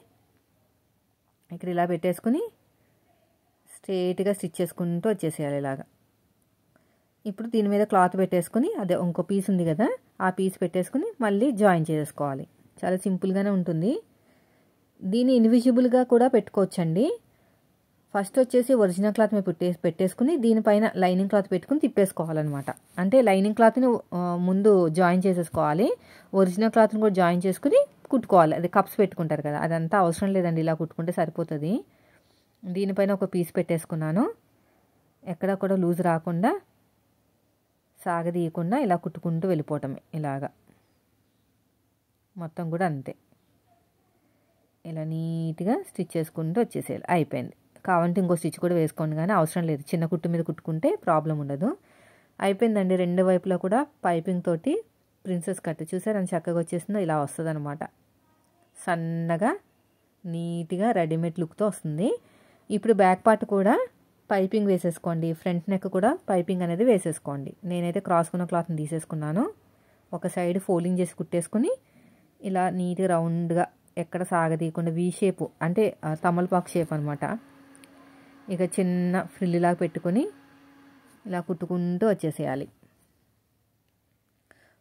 [SPEAKER 1] ఇక్కడ ఇలా పెట్టేసుకుని స్ట్రైట్గా స్టిచ్ చేసుకుంటూ వచ్చేసేయాలి ఇలాగా. ఇప్పుడు దీని మీద క్లాత్ పెట్టేసుకుని, అదే ఇంకో పీస్ ఉంది కదా, ఆ పీస్ పెట్టేసుకుని మళ్ళీ జాయిన్ చేసుకోవాలి. చాలా సింపుల్గానే ఉంటుంది. దీన్ని ఇన్విజిబుల్గా కూడా పెట్టుకోవచ్చండి. ఫస్ట్ వచ్చేసి ఒరిజినల్ క్లాత్ మీద పెట్టేసుకుని దీనిపైన లైనింగ్ క్లాత్ పెట్టుకుని తిప్పేసుకోవాలన్నమాట. అంటే లైనింగ్ క్లాత్ని ముందు జాయిన్ చేసేసుకోవాలి, ఒరిజినల్ క్లాత్ని కూడా జాయిన్ చేసుకుని కుట్టుకోవాలి. అది కప్స్ పెట్టుకుంటారు కదా, అదంతా అవసరం లేదండి, ఇలా కుట్టుకుంటే సరిపోతుంది. దీనిపైన ఒక పీస్ పెట్టేసుకున్నాను. ఎక్కడ కూడా లూజ్ రాకుండా, సాగదీయకుండా ఇలా కుట్టుకుంటూ వెళ్ళిపోవటమే. ఇలాగా మొత్తం కూడా అంతే. ఇలా నీట్గా స్టిచ్ చేసుకుంటూ వచ్చేసేయాలి. అయిపోయింది. కావాలంటే ఇంకో స్టిచ్ కూడా వేసుకోండి, కానీ అవసరం లేదు. చిన్న కుట్టు మీద కుట్టుకుంటే ప్రాబ్లం ఉండదు. అయిపోయిందండి. రెండు వైపులా కూడా పైపింగ్ తోటి ప్రిన్సెస్ కట్ చూసారు అని చక్కగా వచ్చేసిందో ఇలా వస్తుంది అనమాట. సన్నగా నీట్గా రెడీమేడ్ లుక్తో వస్తుంది. ఇప్పుడు బ్యాక్ పార్ట్ కూడా పైపింగ్ వేసేసుకోండి. ఫ్రంట్ నెక్ కూడా పైపింగ్ అనేది వేసేసుకోండి. నేనైతే క్రాస్కున్న క్లాత్ని తీసేసుకున్నాను. ఒక సైడ్ ఫోల్డింగ్ చేసి కుట్టేసుకుని ఇలా నీట్గా రౌండ్గా ఎక్కడ సాగదీయకుండా వీ షేపు అంటే తమలపాకు షేప్ అనమాట. ఇక చిన్న ఫ్రిల్లాగా పెట్టుకొని ఇలా కుట్టుకుంటూ వచ్చేసేయాలి.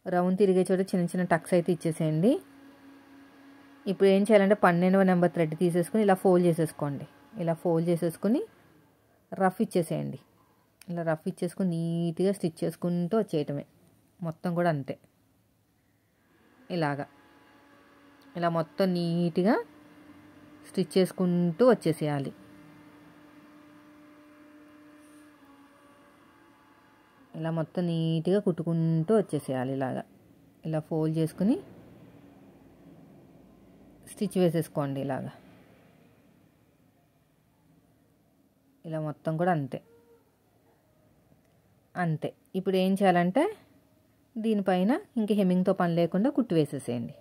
[SPEAKER 1] రౌండ్ తిరిగే చోట చిన్న చిన్న టక్స్ అయితే ఇచ్చేసేయండి. ఇప్పుడు ఏం చేయాలంటే 12వ నెంబర్ థ్రెడ్ తీసేసుకుని ఇలా ఫోల్డ్ చేసేసుకోండి. ఇలా ఫోల్డ్ చేసేసుకుని రఫ్ ఇచ్చేసేయండి. ఇలా రఫ్ ఇచ్చేసుకుని నీట్గా స్టిచ్ చేసుకుంటూ వచ్చేయటమే. మొత్తం కూడా అంతే. ఇలాగా ఇలా మొత్తం నీట్గా స్టిచ్ చేసుకుంటూ వచ్చేసేయాలి. ఇలా మొత్తం నీట్గా కుట్టుకుంటూ వచ్చేసేయాలి. ఇలాగా ఇలా ఫోల్డ్ చేసుకుని స్టిచ్ వేసేసుకోండి. ఇలాగా ఇలా మొత్తం కూడా అంతే. అంతే. ఇప్పుడు ఏం చేయాలంటే దీనిపైన ఇంక హెమ్మింగ్తో పని లేకుండా కుట్టు వేసేసేయండి.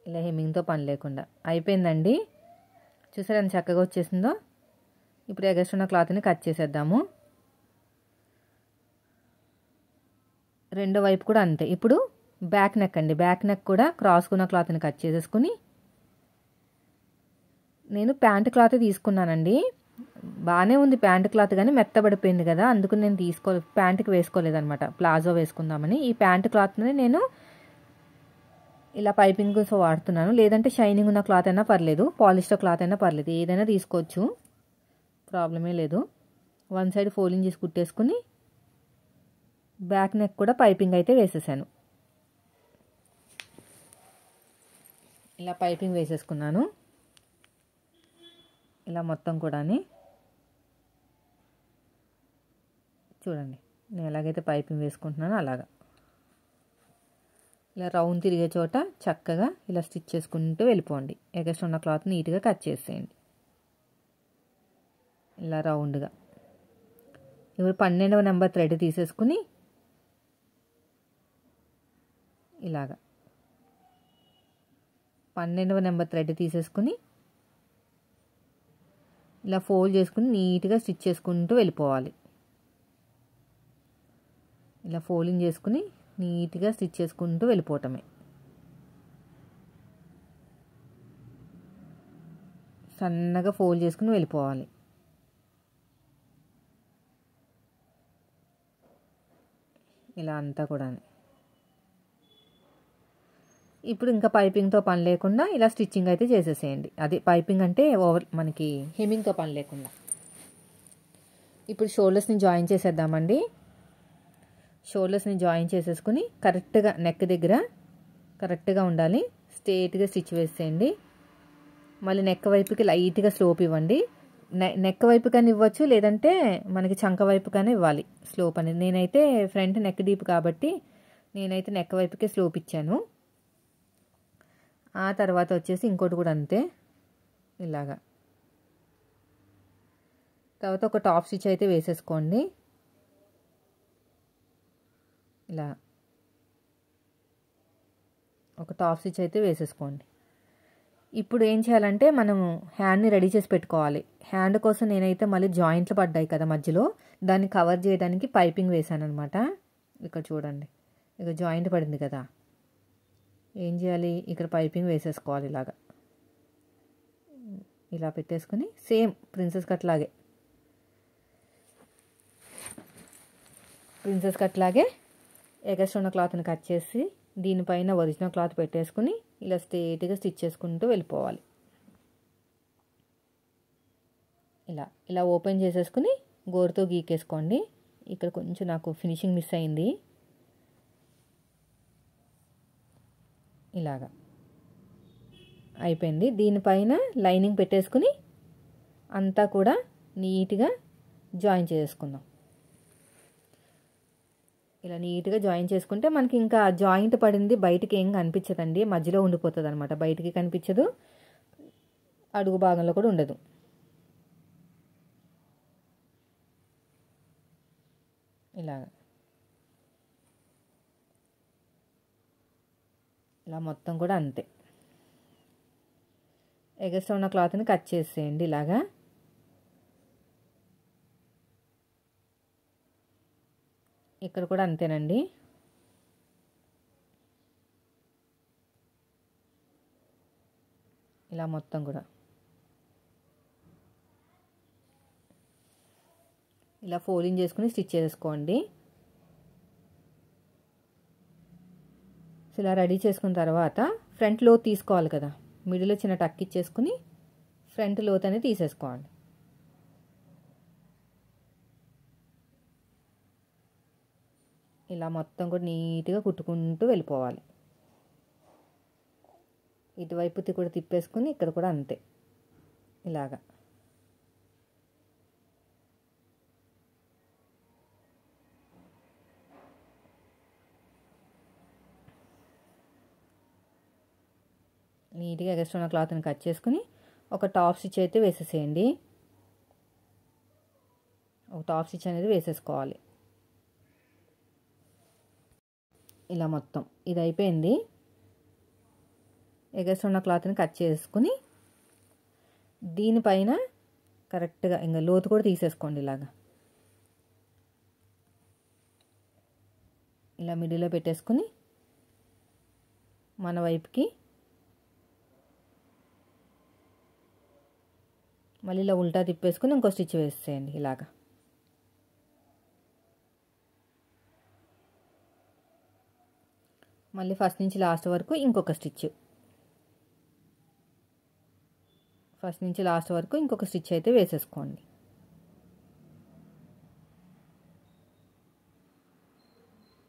[SPEAKER 1] ఇలా హెమ్మింగ్తో పని లేకుండా అయిపోయిందండి. చూసారా ఎంత చక్కగా వచ్చేసిందో. ఇప్పుడు ఎగస్ట్రా ఉన్న క్లాత్ని కట్ చేసేద్దాము. రెండో వైపు కూడా అంతే. ఇప్పుడు బ్యాక్ నెక్ అండి. బ్యాక్ నెక్ కూడా క్రాస్కున్న క్లాత్ని కట్ చేసేసుకుని నేను ప్యాంట్ క్లాత్ తీసుకున్నానండి. బాగానే ఉంది ప్యాంట్ క్లాత్, కానీ మెత్తబడిపోయింది కదా, అందుకు నేను ప్యాంట్కి వేసుకోలేదనమాట. ప్లాజో వేసుకుందామని ఈ ప్యాంట్ క్లాత్ని నేను ఇలా పైపింగ్ కోసం వాడుతున్నాను. లేదంటే షైనింగ్ ఉన్న క్లాత్ అయినా పర్లేదు, పాలిస్టర్ క్లాత్ అయినా పర్లేదు, ఏదైనా తీసుకోవచ్చు, ప్రాబ్లమే లేదు. వన్ సైడ్ ఫోల్డింగ్ చేసి కుట్టేసుకుని బ్యాక్ నెక్ కూడా పైపింగ్ అయితే వేసేసాను. ఇలా పైపింగ్ వేసేసుకున్నాను. ఇలా మొత్తం కూడా చూడండి నేను ఎలాగైతే పైపింగ్ వేసుకుంటున్నానో అలాగా. ఇలా రౌండ్ తిరిగే చోట చక్కగా ఇలా స్టిచ్ చేసుకుంటూ వెళ్ళిపోండి. ఎగస్ట్రా ఉన్న క్లాత్ నీట్గా కట్ చేసేయండి ఇలా రౌండ్గా. ఇప్పుడు 12వ నెంబర్ థ్రెడ్ తీసేసుకుని ఇలాగా 12వ నెంబర్ థ్రెడ్ తీసేసుకుని ఇలా ఫోల్డ్ చేసుకుని నీట్గా స్టిచ్ చేసుకుంటూ వెళ్ళిపోవాలి. ఇలా ఫోల్డింగ్ చేసుకుని నీట్గా స్టిచ్ చేసుకుంటూ వెళ్ళిపోవటమే. సన్నగా ఫోల్డ్ చేసుకుని వెళ్ళిపోవాలి. ఇలా అంతా కూడా. ఇప్పుడు ఇంకా పైపింగ్తో పని లేకుండా ఇలా స్టిచ్చింగ్ అయితే చేసేసేయండి. అది పైపింగ్ అంటే మనకి హెమ్మింగ్తో పని లేకుండా. ఇప్పుడు షోల్డర్స్ని జాయిన్ చేసేద్దామండి. షోల్డర్స్ని జాయిన్ చేసేసుకుని కరెక్ట్గా నెక్ దగ్గర కరెక్ట్గా ఉండాలి. స్ట్రేట్గా స్టిచ్ వేసేయండి. మళ్ళీ నెక్ వైపుకి లైట్గా స్లోప్ ఇవ్వండి. నెక్ వైపు కానీ ఇవ్వచ్చు, లేదంటే మనకి చంక వైపు కానీ ఇవ్వాలి స్లోప్ అనేది. నేనైతే ఫ్రంట్ నెక్ డీప్ కాబట్టి నేనైతే నెక్ వైపుకే స్లోప్ ఇచ్చాను. ఆ తర్వాత వచ్చేసి ఇంకోటి కూడా అంతే. ఇలాగా తర్వాత ఒక టాప్ స్టిచ్ అయితే వేసేసుకోండి. ఇలా ఒక టాప్ స్టిచ్ అయితే వేసేసుకోండి. ఇప్పుడు ఏం చేయాలంటే మనము హ్యాండ్ని రెడీ చేసి పెట్టుకోవాలి. హ్యాండ్ కోసం నేనైతే మళ్ళీ జాయింట్లు పడ్డాయి కదా మధ్యలో, దాన్ని కవర్ చేయడానికి పైపింగ్ వేసాను అనమాట. ఇక్కడ చూడండి, ఇక జాయింట్ పడింది కదా, ఏం చేయాలి, ఇక్కడ పైపింగ్ వేసేసుకోవాలి. ఇలాగా ఇలా పెట్టేసుకుని సేమ్ ప్రిన్సెస్ కట్ లాగే ఎగస్ట్రా ఉన్న క్లాత్ని కట్ చేసి దీనిపైన ఒరిజినల్ క్లాత్ పెట్టేసుకుని ఇలా స్ట్రేట్గా స్టిచ్ చేసుకుంటూ వెళ్ళిపోవాలి. ఇలా ఓపెన్ చేసేసుకుని గోరుతో గీకేసుకోండి. ఇక్కడ కొంచెం నాకు ఫినిషింగ్ మిస్ అయింది. ఇలాగా అయిపోయింది. దీనిపైన లైనింగ్ పెట్టేసుకుని అంతా కూడా నీట్గా జాయిన్ చేసుకుందాం. ఇలా నీట్గా జాయిన్ చేసుకుంటే మనకి ఇంకా జాయింట్ పడింది బయటికి ఏం కనిపించదండి, మధ్యలో ఉండిపోతుంది అనమాట. బయటికి కనిపించదు, అడుగు భాగంలో కూడా ఉండదు. ఇలా మొత్తం కూడా అంతే. ఎగస్ట్రా ఉన్న క్లాత్ని కట్ చేసేయండి ఇలాగా. ఇక్కడ కూడా అంతేనండి. ఇలా మొత్తం కూడా ఇలా ఫోల్డింగ్ చేసుకుని స్టిచ్ చేసుకోండి. ఇలా రెడీ చేసుకున్న తర్వాత ఫ్రంట్ లోత్ తీసుకోవాలి కదా, మిడిల్లో చిన్న టక్ ఇచ్చేసుకుని ఫ్రంట్ లోత్ అనేది తీసేసుకోండి. ఇలా మొత్తం కూడా నీట్గా కుట్టుకుంటూ వెళ్ళిపోవాలి. ఇటువైపు కూడా తిప్పేసుకుని ఇక్కడ కూడా అంతే ఇలాగా. నీట్గా ఎగస్ట్రా ఉన్న క్లాత్ని కట్ చేసుకుని ఒక టాప్ స్టిచ్ అయితే వేసేసేయండి. ఒక టాప్ స్టిచ్ అనేది వేసేసుకోవాలి. ఇలా మొత్తం ఇది అయిపోయింది. ఎగస్ట్రా ఉన్న క్లాత్ని కట్ చేసుకుని దీనిపైన కరెక్ట్గా ఇంకా లోతు కూడా తీసేసుకోండి. ఇలాగా ఇలా మిడిల్లో పెట్టేసుకుని మన వైపుకి మళ్ళీ ఇలా ఉల్టా తిప్పేసుకుని ఇంకో స్టిచ్ వేసేయండి. ఇలాగా మళ్ళీ ఫస్ట్ నుంచి లాస్ట్ వరకు ఇంకొక స్టిచ్, ఫస్ట్ నుంచి లాస్ట్ వరకు ఇంకొక స్టిచ్ అయితే వేసేసుకోండి.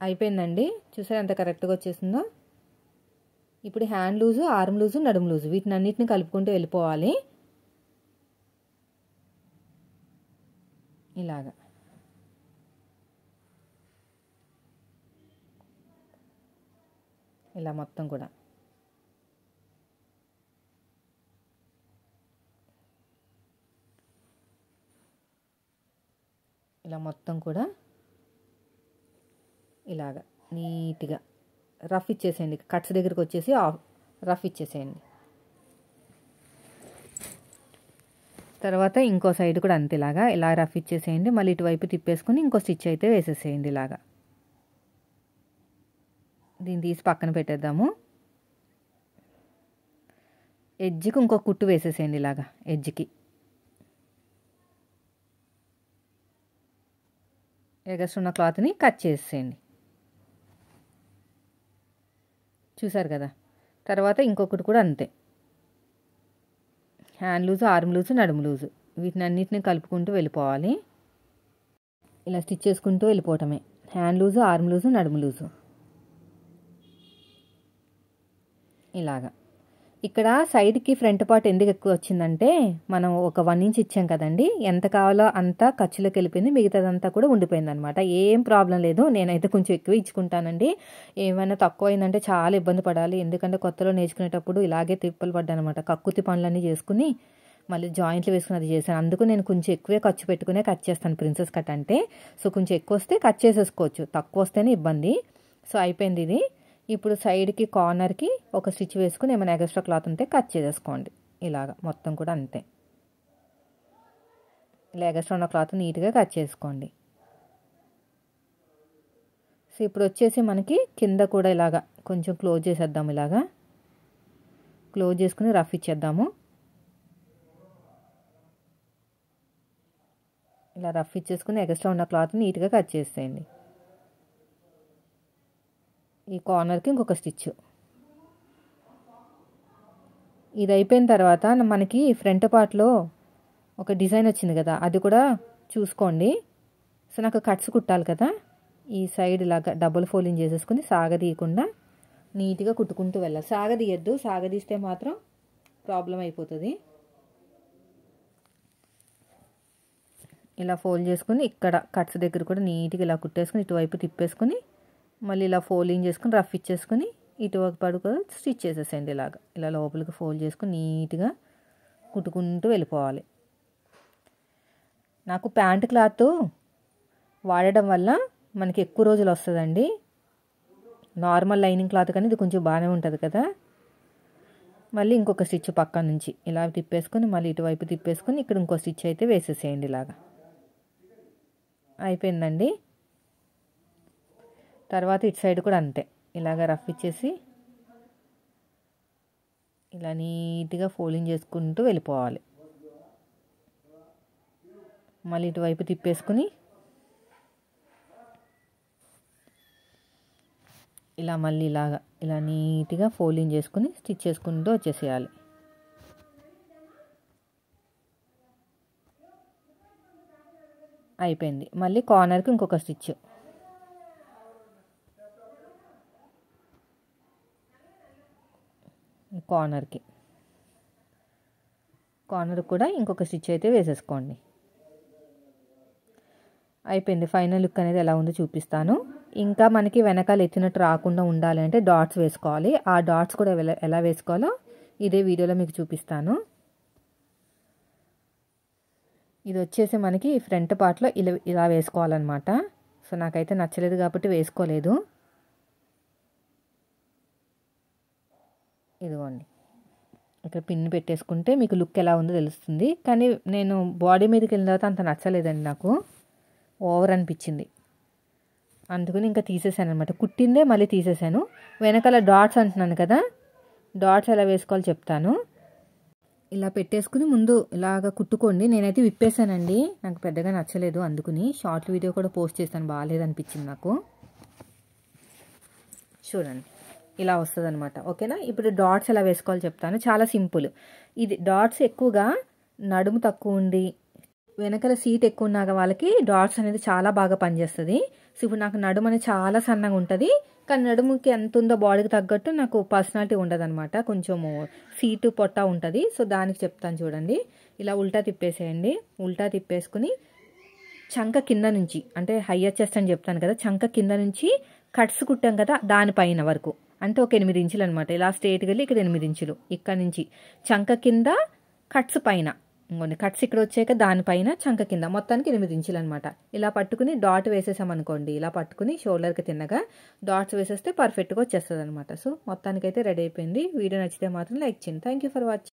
[SPEAKER 1] అయిపోయిందండి. చూసారా ఎంత కరెక్ట్గా వచ్చేసిందో. ఇప్పుడు హ్యాండ్ లూజు, ఆర్మ్ లూజు, నడుము లూజు వీటిని అన్నిటిని కలుపుకుంటూ వెళ్ళిపోవాలి. ఇలాగా ఇలా మొత్తం కూడా ఇలా మొత్తం కూడా ఇలాగా నీట్గా రఫ్ ఇచ్చేసేయండి. కట్స్ దగ్గరికి వచ్చేసి రఫ్ ఇచ్చేసేయండి. తర్వాత ఇంకో సైడ్ కూడా అంతేలాగా ఇలా రఫ్ ఇచ్చేసేయండి. మళ్ళీ ఇటువైపు తిప్పేసుకుని ఇంకో స్టిచ్ అయితే వేసేసేయండి. ఇలాగా దీన్ని తీసి పక్కన పెట్టేద్దాము. ఎడ్జ్కి ఇంకో కుట్టు వేసేసేయండి. ఇలాగా ఎడ్జ్కి ఎగస్ట్రా ఉన్న క్లాత్ని కట్ చేసేయండి. చూసారు కదా. తర్వాత ఇంకొకటి కూడా అంతే, హ్యాండ్ లూజు, ఆర్మ్ లూజు, నడుము లూజు వీటిని అన్నిటిని కలుపుకుంటూ వెళ్ళిపోవాలి. ఇలా స్టిచ్ చేసుకుంటూ వెళ్ళిపోవటమే. హ్యాండ్ లూజు, ఆర్మ్ లూజు, నడుము లూజు ఇలాగా. ఇక్కడ సైడ్కి ఫ్రంట్ పార్ట్ ఎందుకు ఎక్కువ వచ్చిందంటే మనం ఒక 1 ఇంచ్ ఇచ్చాం కదండి, ఎంత కావాలో అంతా ఖర్చులోకి వెళ్ళిపోయింది, మిగతాదంతా కూడా ఉండిపోయింది అనమాట. ఏం ప్రాబ్లం లేదు. నేనైతే కొంచెం ఎక్కువ ఇచ్చుకుంటానండి. ఏమైనా తక్కువ అయిందంటే చాలా ఇబ్బంది పడాలి. ఎందుకంటే కొత్తలో నేర్చుకునేటప్పుడు ఇలాగే తిప్పలు పడ్డాను అనమాట. కక్కుతి పనులన్నీ చేసుకుని మళ్ళీ జాయింట్లు వేసుకుని అది చేశాను. అందుకు నేను కొంచెం ఎక్కువే ఖర్చు పెట్టుకునే కట్ చేస్తాను ప్రిన్సెస్ కట్ అంటే. సో కొంచెం ఎక్కువ వస్తే కట్ చేసేసుకోవచ్చు, తక్కువ వస్తేనే ఇబ్బంది. సో అయిపోయింది ఇది. ఇప్పుడు సైడ్కి కార్నర్కి ఒక స్టిచ్ వేసుకుని ఏమైనా ఎక్స్ట్రా క్లాత్ ఉంటే కట్ చేసేసుకోండి. ఇలాగా మొత్తం కూడా అంతే. ఇలా ఎక్స్ట్రా ఉన్న క్లాత్ నీట్గా కట్ చేసుకోండి. సో ఇప్పుడు వచ్చేసి మనకి కింద కూడా ఇలాగా కొంచెం క్లోజ్ చేసేద్దాము. ఇలాగా క్లోజ్ చేసుకుని రఫ్ ఇచ్చేద్దాము. ఇలా రఫ్ ఇచ్చేసుకుని ఎక్స్ట్రా ఉన్న క్లాత్ నీట్గా కట్ చేసేయండి. ఈ కార్నర్కి ఇంకొక స్టిచ్. ఇది అయిపోయిన తర్వాత మనకి ఫ్రంట్ పార్ట్లో ఒక డిజైన్ వచ్చింది కదా, అది కూడా చూసుకోండి. సో నాకు కట్స్ కుట్టాలి కదా, ఈ సైడ్ ఇలాగా డబుల్ ఫోల్డింగ్ చేసేసుకుని సాగదీయకుండా నీట్గా కుట్టుకుంటూ వెళ్ళాలి. సాగదీయద్దు, సాగదీస్తే మాత్రం ప్రాబ్లం అయిపోతుంది. ఇలా ఫోల్డ్ చేసుకుని ఇక్కడ కట్స్ దగ్గర కూడా నీట్గా ఇలా కుట్టేసుకుని ఇటువైపు తిప్పేసుకుని మళ్ళీ ఇలా ఫోల్డింగ్ చేసుకుని రఫ్ ఇచ్చేసుకుని ఇటువైపు పడుకో స్టిచ్ చేసేసేయండి. ఇలాగా ఇలా లోపలికి ఫోల్డ్ చేసుకుని నీట్గా కుట్టుకుంటూ వెళ్ళిపోవాలి. నాకు ప్యాంట్ క్లాత్ వాడడం వల్ల మనకి ఎక్కువ రోజులు వస్తుందండి. నార్మల్ లైనింగ్ క్లాత్ కానీ ఇది కొంచెం బాగానే ఉంటుంది కదా. మళ్ళీ ఇంకొక స్టిచ్ పక్క నుంచి ఇలా తిప్పేసుకొని మళ్ళీ ఇటువైపు తిప్పేసుకొని ఇక్కడ ఇంకో స్టిచ్ అయితే వేసేసేయండి. ఇలాగా అయిపోయిందండి. తర్వాత ఇటు సైడ్ కూడా అంతే, ఇలాగ రఫ్ ఇచ్చేసి ఇలా నీట్గా ఫోల్డింగ్ చేసుకుంటూ వెళ్ళిపోవాలి. మళ్ళీ ఇటువైపు తిప్పేసుకుని ఇలా మళ్ళీ ఇలా నీట్గా ఫోల్డింగ్ చేసుకుని స్టిచ్ చేసుకుంటూ వచ్చేసేయాలి. అయిపోయింది. మళ్ళీ కార్నర్కి ఇంకొక స్టిచ్, కార్నర్ కూడా ఇంకొక స్టిచ్ అయితే వేసేసుకోండి. అయిపోయింది. ఫైనల్ లుక్ అనేది ఎలా ఉందో చూపిస్తాను. ఇంకా మనకి వెనకాల ఎత్తినట్టు రాకుండా ఉండాలి అంటే డాట్స్ వేసుకోవాలి. ఆ డాట్స్ కూడా ఎలా వేసుకోవాలో ఇదే వీడియోలో మీకు చూపిస్తాను. ఇది వచ్చేసి మనకి ఫ్రంట్ పార్ట్లో ఇలా వేసుకోవాలన్నమాట. సో నాకైతే నచ్చలేదు కాబట్టి వేసుకోలేదు. ఇదిగోండి, ఇక్కడ పిన్ పెట్టేసుకుంటే మీకు లుక్ ఎలా ఉందో తెలుస్తుంది. కానీ నేను బాడీ మీదకి వెళ్ళిన తర్వాత అంత నచ్చలేదండి, నాకు ఓవర్ అనిపించింది. అందుకని ఇంకా తీసేసాను అనమాట. కుట్టిందే మళ్ళీ తీసేసాను. వెనకాల డాట్స్ అంటున్నాను కదా, డాట్స్ ఎలా వేసుకోవాలో చెప్తాను. ఇలా పెట్టేసుకుని ముందు ఇలాగ కుట్టుకోండి. నేనైతే విప్పేసానండి, నాకు పెద్దగా నచ్చలేదు. అందుకని షార్ట్ వీడియో కూడా పోస్ట్ చేస్తాను, బాగాలేదనిపించింది నాకు. చూడండి ఇలా వస్తుంది అనమాట. ఓకేనా? ఇప్పుడు డాట్స్ ఎలా వేసుకోవాలో చెప్తాను. చాలా సింపుల్. ఇది డాట్స్ ఎక్కువగా నడుము తక్కువ ఉండి వెనకాల సీట్ ఎక్కువ ఉన్నాక వాళ్ళకి డాట్స్ అనేది చాలా బాగా పనిచేస్తుంది. సో ఇప్పుడు నాకు నడుము అనేది చాలా సన్నగా ఉంటుంది, కానీ నడుముకి ఎంత ఉందో బాడీకి తగ్గట్టు నాకు పర్సనాలిటీ ఉండదు అనమాట. కొంచెము సీటు పొట్ట ఉంటుంది. సో దానికి చెప్తాను చూడండి. ఇలా ఉల్టా తిప్పేసేయండి. ఉల్టా తిప్పేసుకుని చంక కింద నుంచి, అంటే హయ్యర్ చెస్ట్ అని చెప్తాను కదా, చంక కింద నుంచి కట్స్ కుట్టాం కదా దానిపైన వరకు, అంటే ఒక 8 ఇంచులు అనమాట. ఇలా స్ట్రేట్గా వెళ్ళి ఇక్కడ 8 ఇంచులు, ఇక్కడ నుంచి చంక కింద కట్స్ పైన, ఇంకొన్ని కట్స్ ఇక్కడ వచ్చాక దానిపైన చంక కింద మొత్తానికి 8 ఇంచులు అనమాట. ఇలా పట్టుకుని డాట్ వేసేసామనుకోండి, ఇలా పట్టుకుని షోల్డర్కి తిన్నగా డాట్స్ వేసేస్తే పర్ఫెక్ట్గా వచ్చేస్తుంది అనమాట. సో మొత్తానికైతే రెడీ అయిపోయింది. వీడియో నచ్చితే మాత్రం లైక్ చేయండి. Thank you for watching.